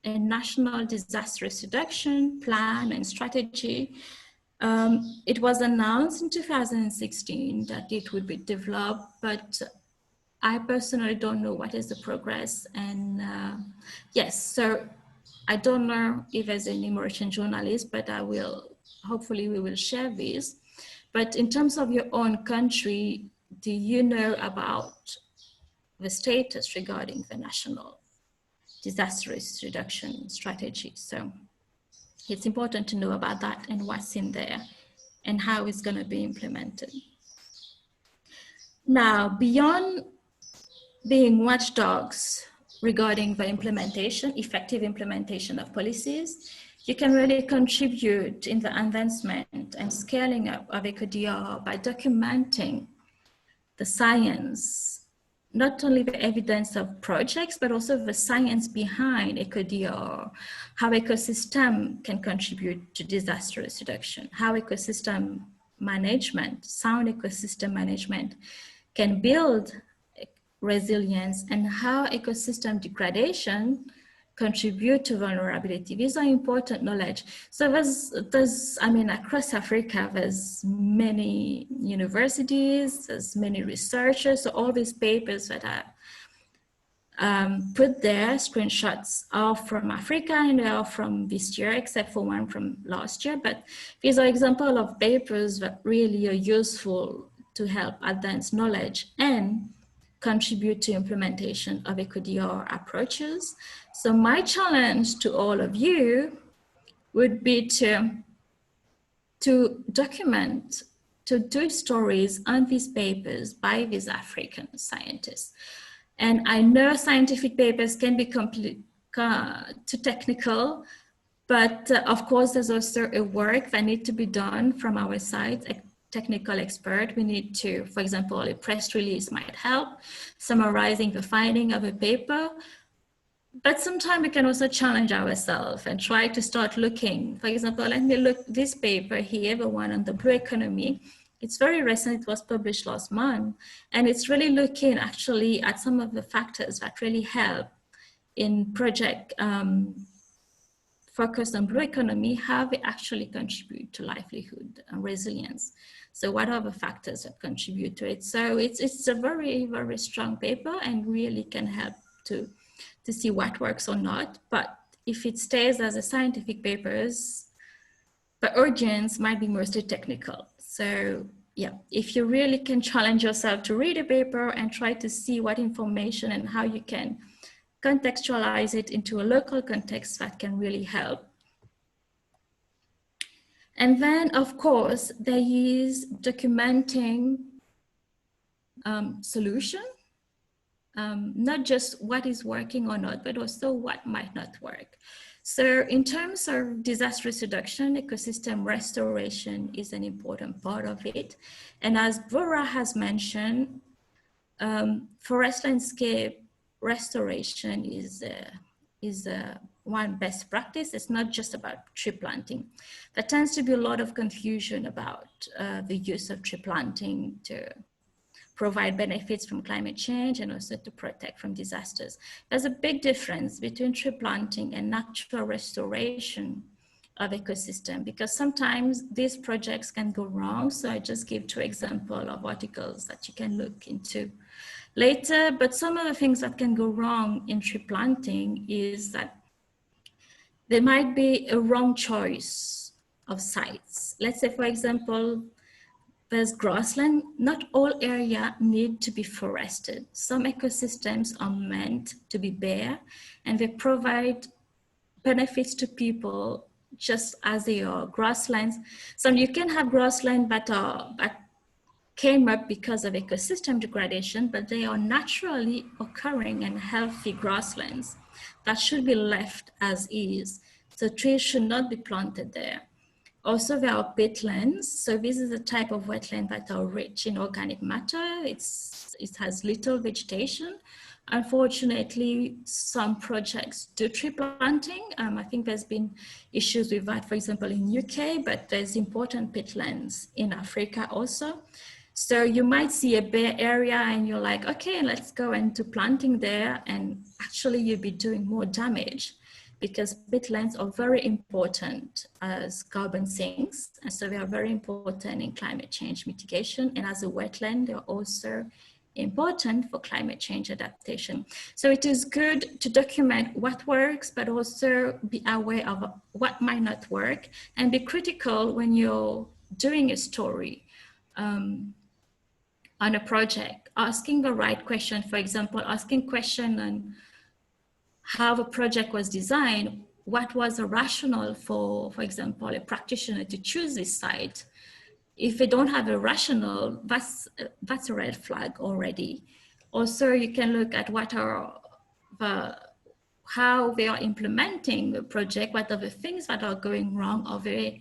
a national disaster risk reduction plan and strategy, it was announced in 2016 that it would be developed, but I personally don't know what is the progress. And yes, so I don't know if there's any Mauritian journalists, but I will, hopefully we will share this. But in terms of your own country, do you know about the status regarding the national disaster risk reduction strategy? So it's important to know about that and what's in there and how it's going to be implemented. Now, beyond being watchdogs regarding the implementation, effective implementation of policies, you can really contribute in the advancement and scaling up of EcoDR by documenting the science, not only the evidence of projects, but also the science behind EcoDR, how ecosystem can contribute to disaster reduction, how ecosystem management, sound ecosystem management can build resilience, and how ecosystem degradation contribute to vulnerability. These are important knowledge. So there's, I mean, across Africa, there's many universities, there's many researchers, so all these papers that are put there, screenshots are from Africa and they are from this year, except for one from last year. But these are examples of papers that really are useful to help advance knowledge and contribute to implementation of EcoDR approaches. So my challenge to all of you would be to document, to do stories on these papers by these African scientists. And I know scientific papers can be too technical, but of course there's also a work that needs to be done from our side, technical expert. We need to, for example, a press release might help, summarizing the finding of a paper. But sometimes we can also challenge ourselves and try to start looking. For example, let me look this paper here, the one on the blue economy. It's very recent, it was published last month. And it's really looking actually at some of the factors that really help in project focused on blue economy, how they actually contribute to livelihood and resilience. So what are the factors that contribute to it? So it's a very, very strong paper and really can help to see what works or not. But if it stays as a scientific papers, the audience might be mostly technical. So yeah, if you really can challenge yourself to read a paper and try to see what information and how you can contextualize it into a local context, that can really help. And then, of course, there is documenting solution, not just what is working or not, but also what might not work. So in terms of disaster reduction, ecosystem restoration is an important part of it. And as Bora has mentioned, forest landscape restoration is one best practice. It's not just about tree planting. There tends to be a lot of confusion about the use of tree planting to provide benefits from climate change and also to protect from disasters. There's a big difference between tree planting and natural restoration of ecosystem, because sometimes these projects can go wrong. So I just give 2 examples of articles that you can look into later. But some of the things that can go wrong in tree planting is that there might be a wrong choice of sites. Let's say, for example, there's grassland. Not all areas need to be forested. Some ecosystems are meant to be bare and they provide benefits to people just as they are grasslands. So you can have grassland that came up because of ecosystem degradation, but they are naturally occurring and healthy grasslands that should be left as is. So trees should not be planted there. Also, there are peatlands. So this is a type of wetland that are rich in organic matter. It has little vegetation. Unfortunately, some projects do tree planting. I think there's been issues with that, for example, in UK, but there's important peatlands in Africa also. So you might see a bare area and you're like, okay, let's go into planting there. And actually you'll be doing more damage, because peatlands are very important as carbon sinks. And so they are very important in climate change mitigation. And as a wetland, they're also important for climate change adaptation. So it is good to document what works, but also be aware of what might not work and be critical when you're doing a story on a project, asking the right question. For example, asking question on how the project was designed, what was the rationale for example, a practitioner to choose this site. If they don't have a rationale, that's a red flag already. Also, you can look at what are how they are implementing the project, what are the things that are going wrong, are they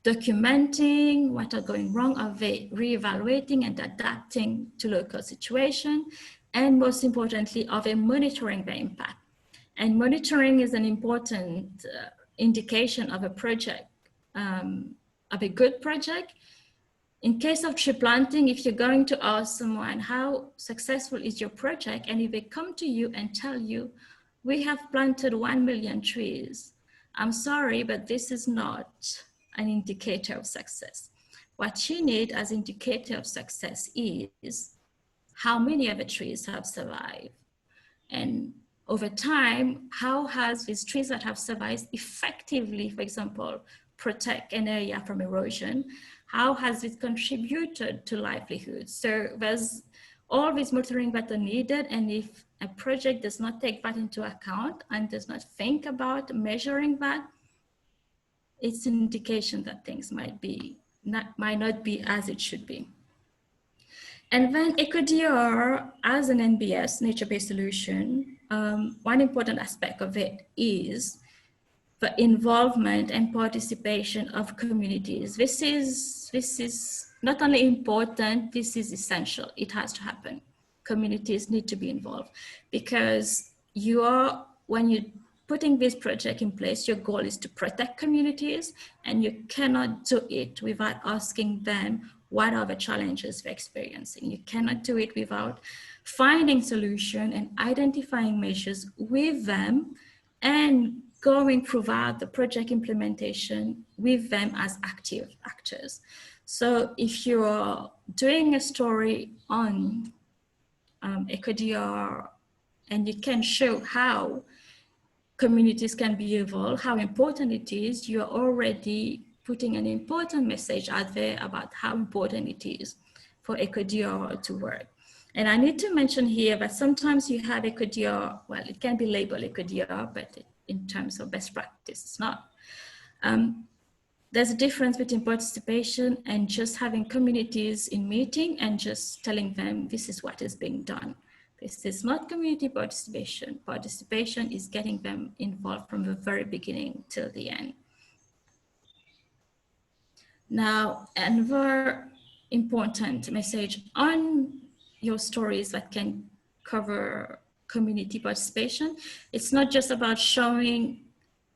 documenting what are going wrong, are they reevaluating and adapting to local situation, and most importantly, are they monitoring the impact? And monitoring is an important indication of a project, of a good project. In case of tree planting, if you're going to ask someone how successful is your project, and if they come to you and tell you, we have planted 1 million trees, I'm sorry, but this is not an indicator of success. What you need as indicator of success is how many of the trees have survived. And over time, how has these trees that have survived effectively, for example, protect an area from erosion? How has it contributed to livelihood? So there's all these monitoring that are needed, and if a project does not take that into account and does not think about measuring that, it's an indication that things might not be as it should be. And then EcoDR as an NBS, nature-based solution, one important aspect of it is the involvement and participation of communities. This is not only important, this is essential. It has to happen. Communities need to be involved, because when you're putting this project in place, your goal is to protect communities, and you cannot do it without asking them what are the challenges they're experiencing. You cannot do it without finding solution and identifying measures with them and going throughout the project implementation with them as active actors. So if you're doing a story on EcoDR and you can show how communities can be involved, how important it is, you're already putting an important message out there about how important it is for EcoDR to work. And I need to mention here that sometimes you have EcoDR, well, it can be labeled EcoDR, but in terms of best practice, it's not. There's a difference between participation and just having communities in meeting and just telling them this is what is being done. This is not community participation. Participation is getting them involved from the very beginning till the end. Now, another important message on your stories that can cover community participation, it's not just about showing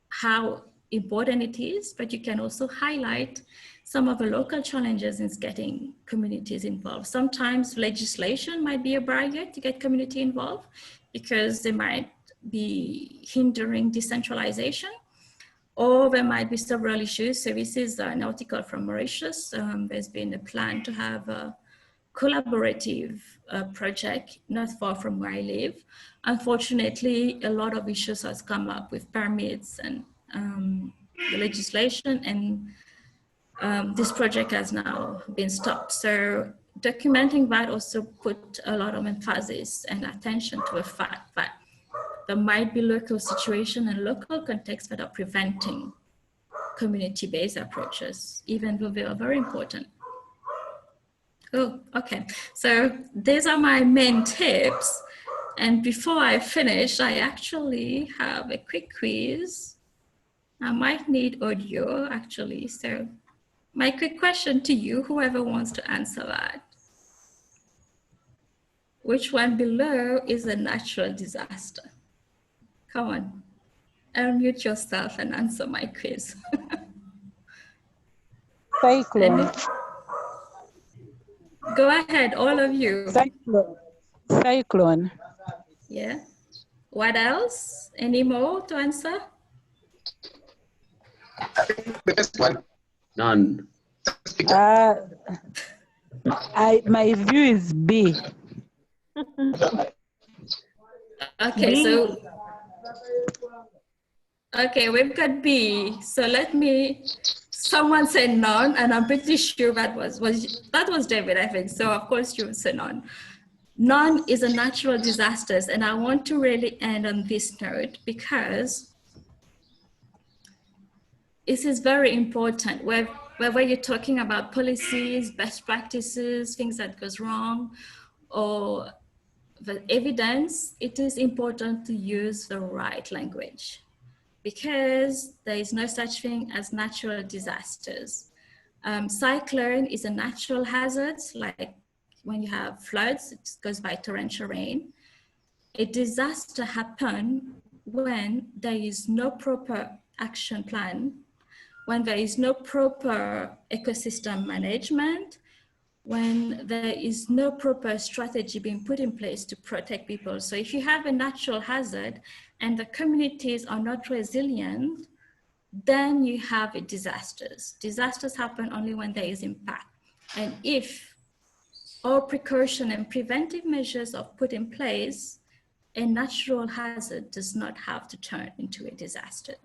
how important it is, but you can also highlight some of the local challenges in getting communities involved. Sometimes legislation might be a barrier to get community involved because they might be hindering decentralization, or there might be several issues. So this is an article from Mauritius. There's been a plan to have a collaborative project not far from where I live. Unfortunately, a lot of issues has come up with permits and the legislation, and this project has now been stopped. So documenting that also put a lot of emphasis and attention to the fact that there might be local situation and local contexts that are preventing community-based approaches, even though they are very important. Oh, okay. So these are my main tips. And before I finish, I actually have a quick quiz. I might need audio actually. So my quick question to you, whoever wants to answer that. Which one below is a natural disaster? Come on, unmute yourself and answer my quiz. Cyclone. Go ahead, all of you. Cyclone. Cyclone. Yeah. What else? Any more to answer? The best one. None. My view is B. Okay, B. So okay, we've got B. So let me. Someone said none, and I'm pretty sure that was David, I think. So of course you would say none. None is a natural disasters, and I want to really end on this note because this is very important. Whether you're talking about policies, best practices, things that goes wrong, or the evidence, it is important to use the right language, because there is no such thing as natural disasters. Cyclone is a natural hazard, like when you have floods, it goes by torrential rain. A disaster happens when there is no proper action plan, when there is no proper ecosystem management, when there is no proper strategy being put in place to protect people. So if you have a natural hazard and the communities are not resilient, then you have disasters. Disasters happen only when there is impact. And if all precaution and preventive measures are put in place, a natural hazard does not have to turn into a disaster.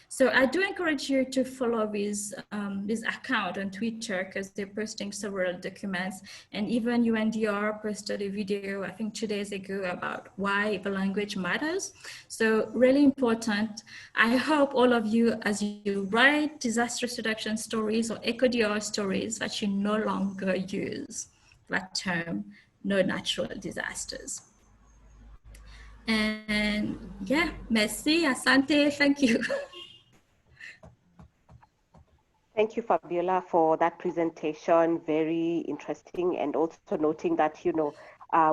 So I do encourage you to follow this account on Twitter, because they're posting several documents, and even UNDR posted a video, I think 2 days ago, about why the language matters. So really important. I hope all of you, as you write disaster reduction stories or eco-DR stories, that you no longer use that term, no natural disasters. And yeah, merci, asante, thank you. Thank you, Fabiola, for that presentation. Very interesting, and also noting that, you know,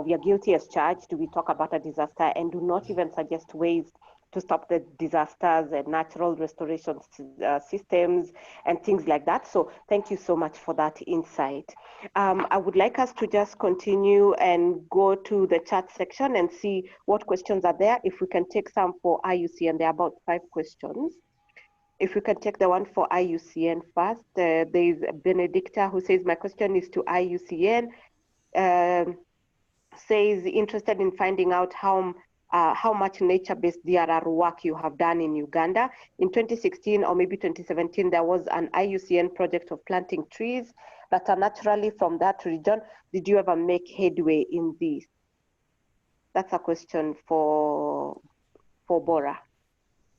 we are guilty as charged. We talk about a disaster and do not even suggest ways to stop the disasters and natural restoration systems and things like that. So thank you so much for that insight. I would like us to just continue and go to the chat section and see what questions are there. If we can take some for IUCN, there are about 5 questions. If we can take the one for IUCN first, there is Benedicta who says, my question is to IUCN, says interested in finding out how much nature-based DRR work you have done in Uganda. In 2016 or maybe 2017, there was an IUCN project of planting trees that are naturally from that region. Did you ever make headway in this? That's a question for Bora.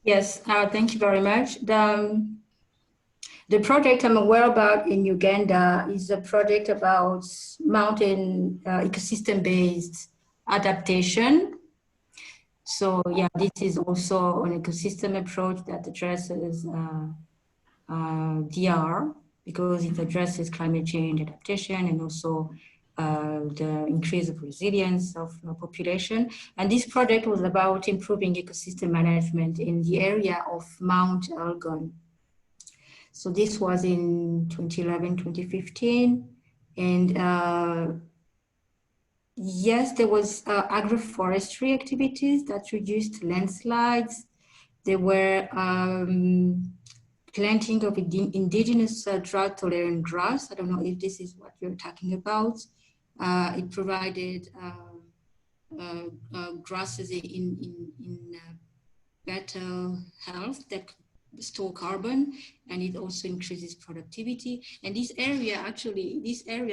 Yes, thank you very much. The project I'm aware about in Uganda is a project about mountain ecosystem-based adaptation. So yeah, this is also an ecosystem approach that addresses DR, because it addresses climate change adaptation and also the increase of resilience of population. And this project was about improving ecosystem management in the area of Mount Elgon. So this was in 2011, 2015. And yes, there was agroforestry activities that reduced landslides. There were planting of indigenous drought-tolerant grass. I don't know if this is what you're talking about. It provided grasses in better health that store carbon, and it also increases productivity. And this area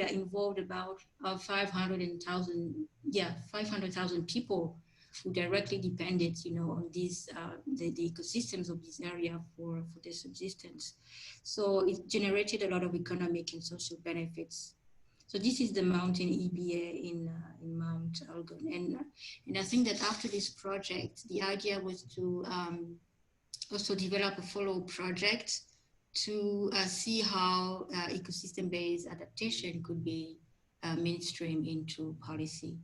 involved about 500,000 people who directly depended, on these the ecosystems of this area for their subsistence. So it generated a lot of economic and social benefits. So this is the mountain EBA in Mount Elgon, and I think that after this project, the idea was to also develop a follow project to see how ecosystem-based adaptation could be mainstream into policy.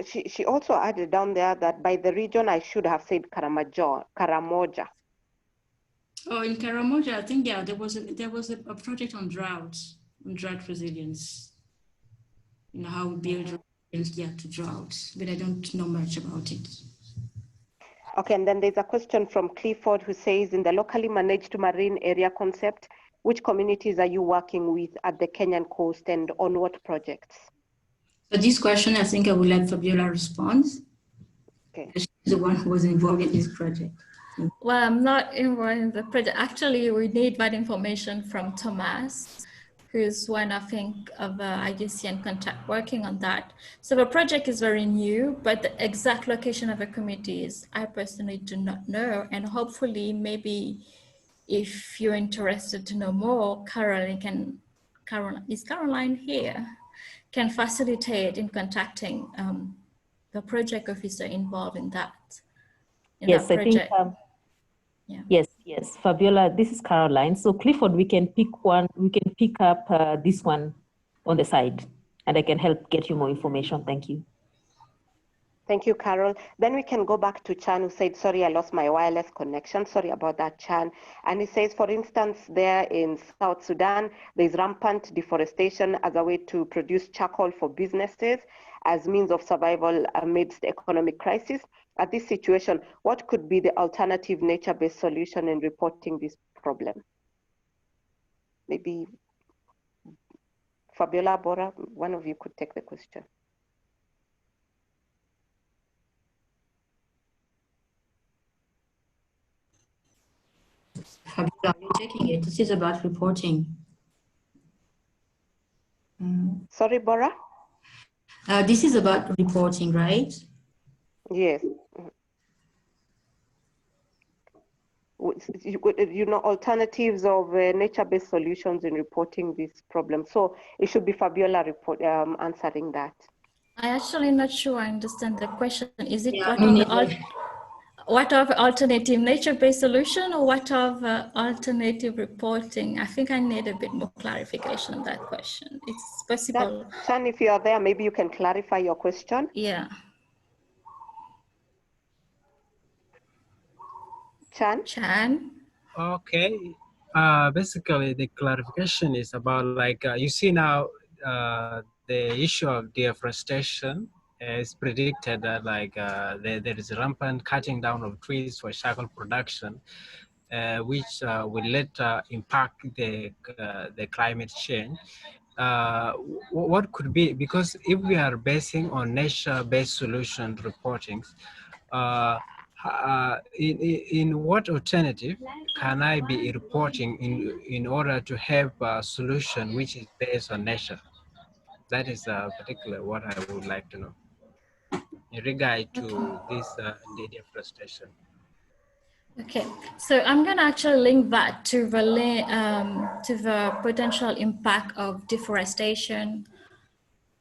She also added down there that by the region, I should have said Karamoja. Oh, in Karamoja, I think, yeah, there was a project on drought resilience. How we build resilience to droughts, but I don't know much about it. Okay, and then there's a question from Clifford who says, in the locally managed marine area concept, which communities are you working with at the Kenyan coast and on what projects? So this question, I think I will let Fabiola respond. Okay. She's the one who was involved in this project. Well, I'm not involved in the project. Actually, we need that information from Thomas, who's one, I think, of the IUCN contact working on that. So the project is very new, but the exact location of the committees, I personally do not know. And hopefully, maybe if you're interested to know more, is Caroline here? can facilitate in contacting the project officer involved in that. Yes, I think, yeah. Yes, Fabiola, this is Caroline. So Clifford, we can pick up this one on the side, and I can help get you more information. Thank you. Thank you, Carol. Then we can go back to Chan, who said, sorry, I lost my wireless connection. Sorry about that, Chan. And he says, for instance, there in South Sudan, there's rampant deforestation as a way to produce charcoal for businesses as means of survival amidst the economic crisis. At this situation, what could be the alternative nature-based solution in reporting this problem? Maybe Fabiola, Bora, one of you could take the question. Fabiola, are you taking it? This is about reporting. Sorry, Bora? This is about reporting, right? Yes. You know, alternatives of nature-based solutions in reporting this problem. So it should be Fabiola answering that. I actually not sure I understand the question. Is it Yeah, what of alternative nature-based solution or what of alternative reporting? I think I need a bit more clarification on that question. It's possible. Chan, if you are there, maybe you can clarify your question. Yeah. Chan? Okay. Basically, the clarification is about like, you see now, the issue of deforestation is predicted that like there is rampant cutting down of trees for charcoal production, which will later impact the climate change. What could be, because if we are basing on nature-based solution reporting, in what alternative can I be reporting in order to have a solution which is based on nature? That is particularly what I would like to know in regard to this deforestation. Okay, so I'm going to actually link that to the potential impact of deforestation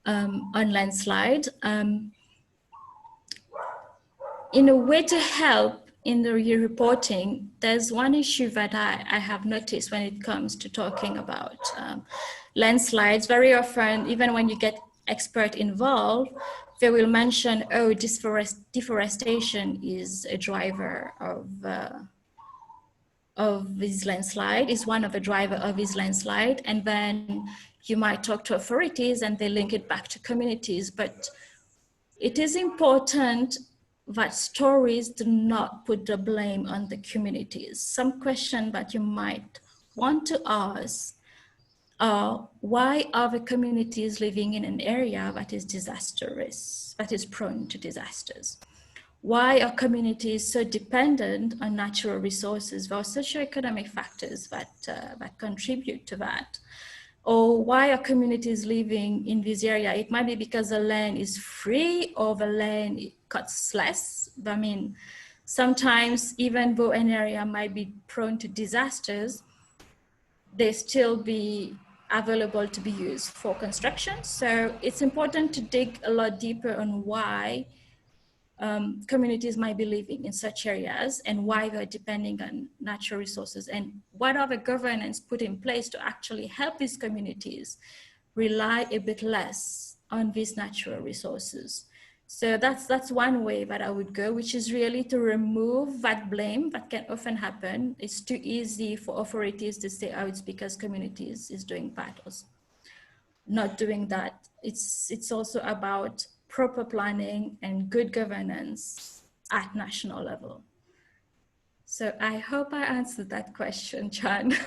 on landslide. In a way to help in the reporting, there's one issue that I have noticed when it comes to talking about landslides. Very often, even when you get expert involved, they will mention, oh, deforestation is a driver of this landslide, is one of the driver of this landslide. And then you might talk to authorities and they link it back to communities. But it is important that stories do not put the blame on the communities. Some question that you might want to ask are, why are the communities living in an area that is disastrous, that is prone to disasters? Why are communities so dependent on natural resources? There are socioeconomic factors that contribute to that. Or why are communities living in this area? It might be because the land is free or the land cuts less. I mean, sometimes even though an area might be prone to disasters, they still be available to be used for construction. So it's important to dig a lot deeper on why communities might be living in such areas and why they're depending on natural resources, and what are the governance put in place to actually help these communities rely a bit less on these natural resources. So that's one way that I would go, which is really to remove that blame that can often happen. It's too easy for authorities to say, oh, it's because communities is doing bad. Not doing that. It's also about proper planning and good governance at national level. So I hope I answered that question, Chan.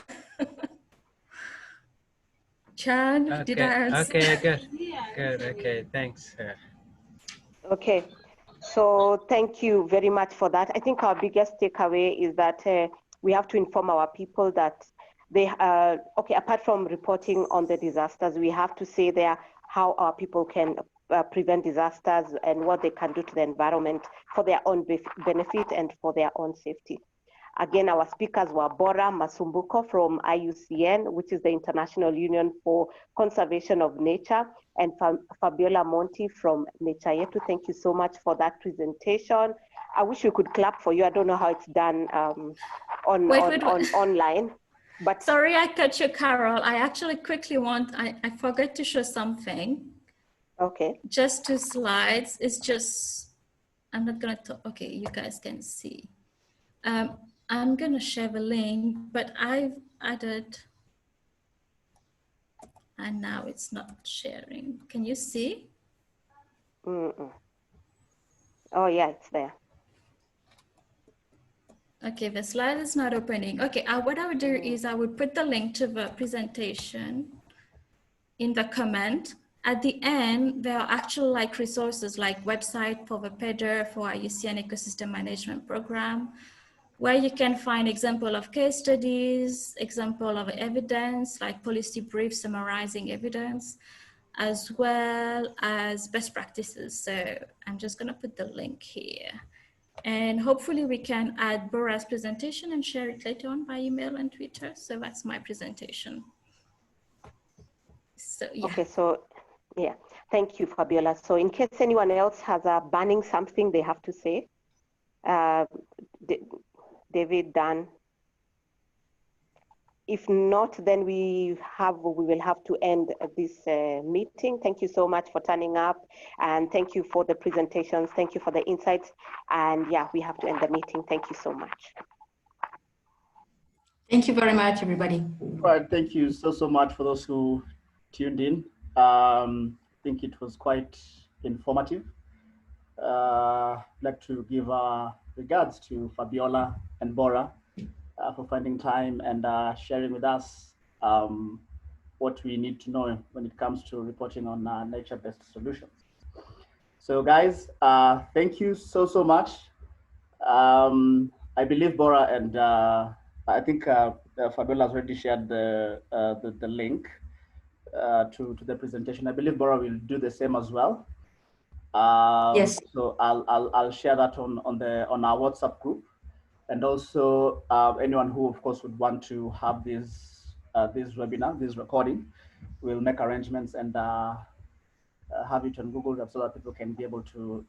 Chan, Okay. did I answer? Okay, good. Good, okay, thanks. Okay, so thank you very much for that. I think our biggest takeaway is that we have to inform our people that they, okay, apart from reporting on the disasters, we have to say there how our people can prevent disasters and what they can do to the environment for their own benefit and for their own safety. Again, our speakers were Bora Masumbuko from IUCN, which is the International Union for Conservation of Nature, and Fabiola Monti from Nature Yetu. Thank you so much for that presentation. I wish we could clap for you. I don't know how it's done online. But sorry, I cut you, Carol. I actually quickly I forgot to show something. Okay. Just 2 slides. It's just, I'm not gonna talk. Okay, you guys can see. I'm gonna share the link, but I've added, and now it's not sharing. Can you see? Oh yeah, it's there. Okay, the slide is not opening. Okay, what I would do is I would put the link to the presentation in the comment. At the end, there are actual like resources like website for the PEDR for IUCN Ecosystem Management Program, where you can find example of case studies, example of evidence, like policy briefs summarizing evidence, as well as best practices. So I'm just gonna put the link here. And hopefully we can add Bora's presentation and share it later on by email and Twitter. So that's my presentation. So yeah. Okay, so yeah, thank you, Fabiola. So in case anyone else has a burning something they have to say, David, Dan. If not, then we will have to end this meeting. Thank you so much for turning up, and thank you for the presentations. Thank you for the insights. And yeah, we have to end the meeting. Thank you so much. Thank you very much, everybody. All right, thank you so much for those who tuned in. I think it was quite informative. I'd like to give regards to Fabiola and Bora for finding time and sharing with us what we need to know when it comes to reporting on nature-based solutions. So guys, thank you so much. I believe Bora and I think Fabiola has already shared the link to the presentation. I believe Bora will do the same as well. Yes. So I'll share that on our WhatsApp group, and also anyone who, of course, would want to have this webinar, this recording, we'll make arrangements and have it on Google Drive so that people can be able to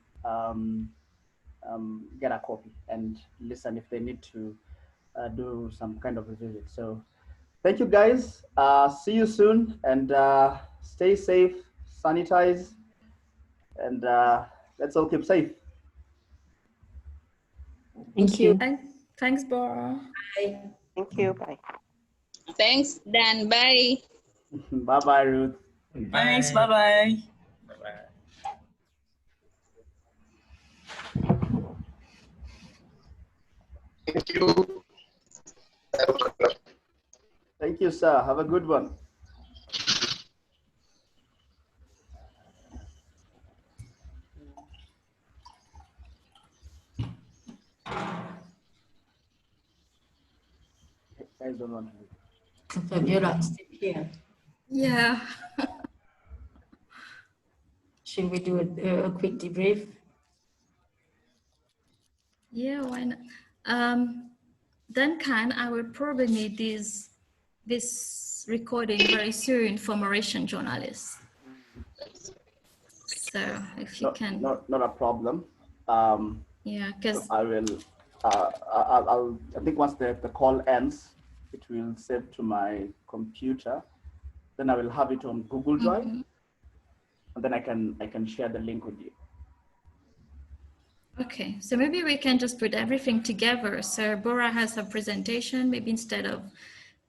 get a copy and listen if they need to do some kind of revisit. So thank you, guys. See you soon, and stay safe, sanitize, and let's all keep safe. Thank you. Thanks, Bora. Bye. Thank you. Bye. Thanks, Dan. Bye. Bye-bye, Ruth. Thanks. Bye-bye. Thank you. Thank you, sir. Have a good one. Guys don't want to. Fabiola, still here. Yeah. Should we do a quick debrief? Yeah, why not? Duncan, I will probably need this recording very soon for Mauritian journalists. So if you can. Not a problem. Yeah, because I will. I think once the call ends, it will save to my computer. Then I will have it on Google Drive, and then I can share the link with you. Okay, so maybe we can just put everything together. So Bora has a presentation. Maybe instead of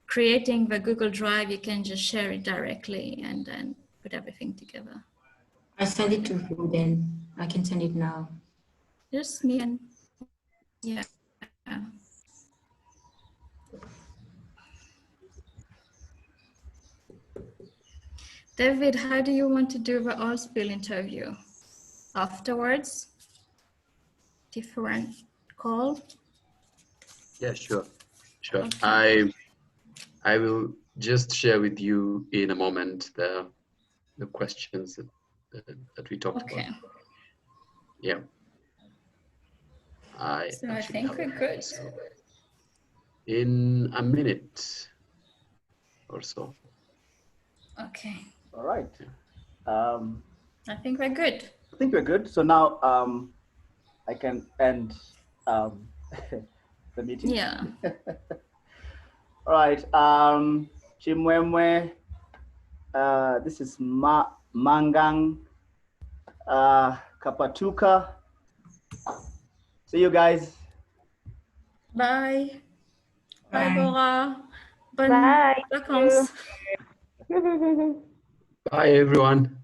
creating the Google Drive, you can just share it directly and then put everything together. I send it to you then. I can send it now. Just me and yeah. David, how do you want to do the oil spill interview? Afterwards? Different call? Yeah, sure. Okay. I will just share with you in a moment the questions that we talked about. Yeah. So I think we're good. in a minute or so. Okay. All right. I think we're good. I think we're good. So now I can end the meeting. Yeah. All right. Chimwemwe. This is Mangang. Kapatuka. See you guys. Bye. Bye, Bye. Bora. Bye. Vacances. Bye, everyone.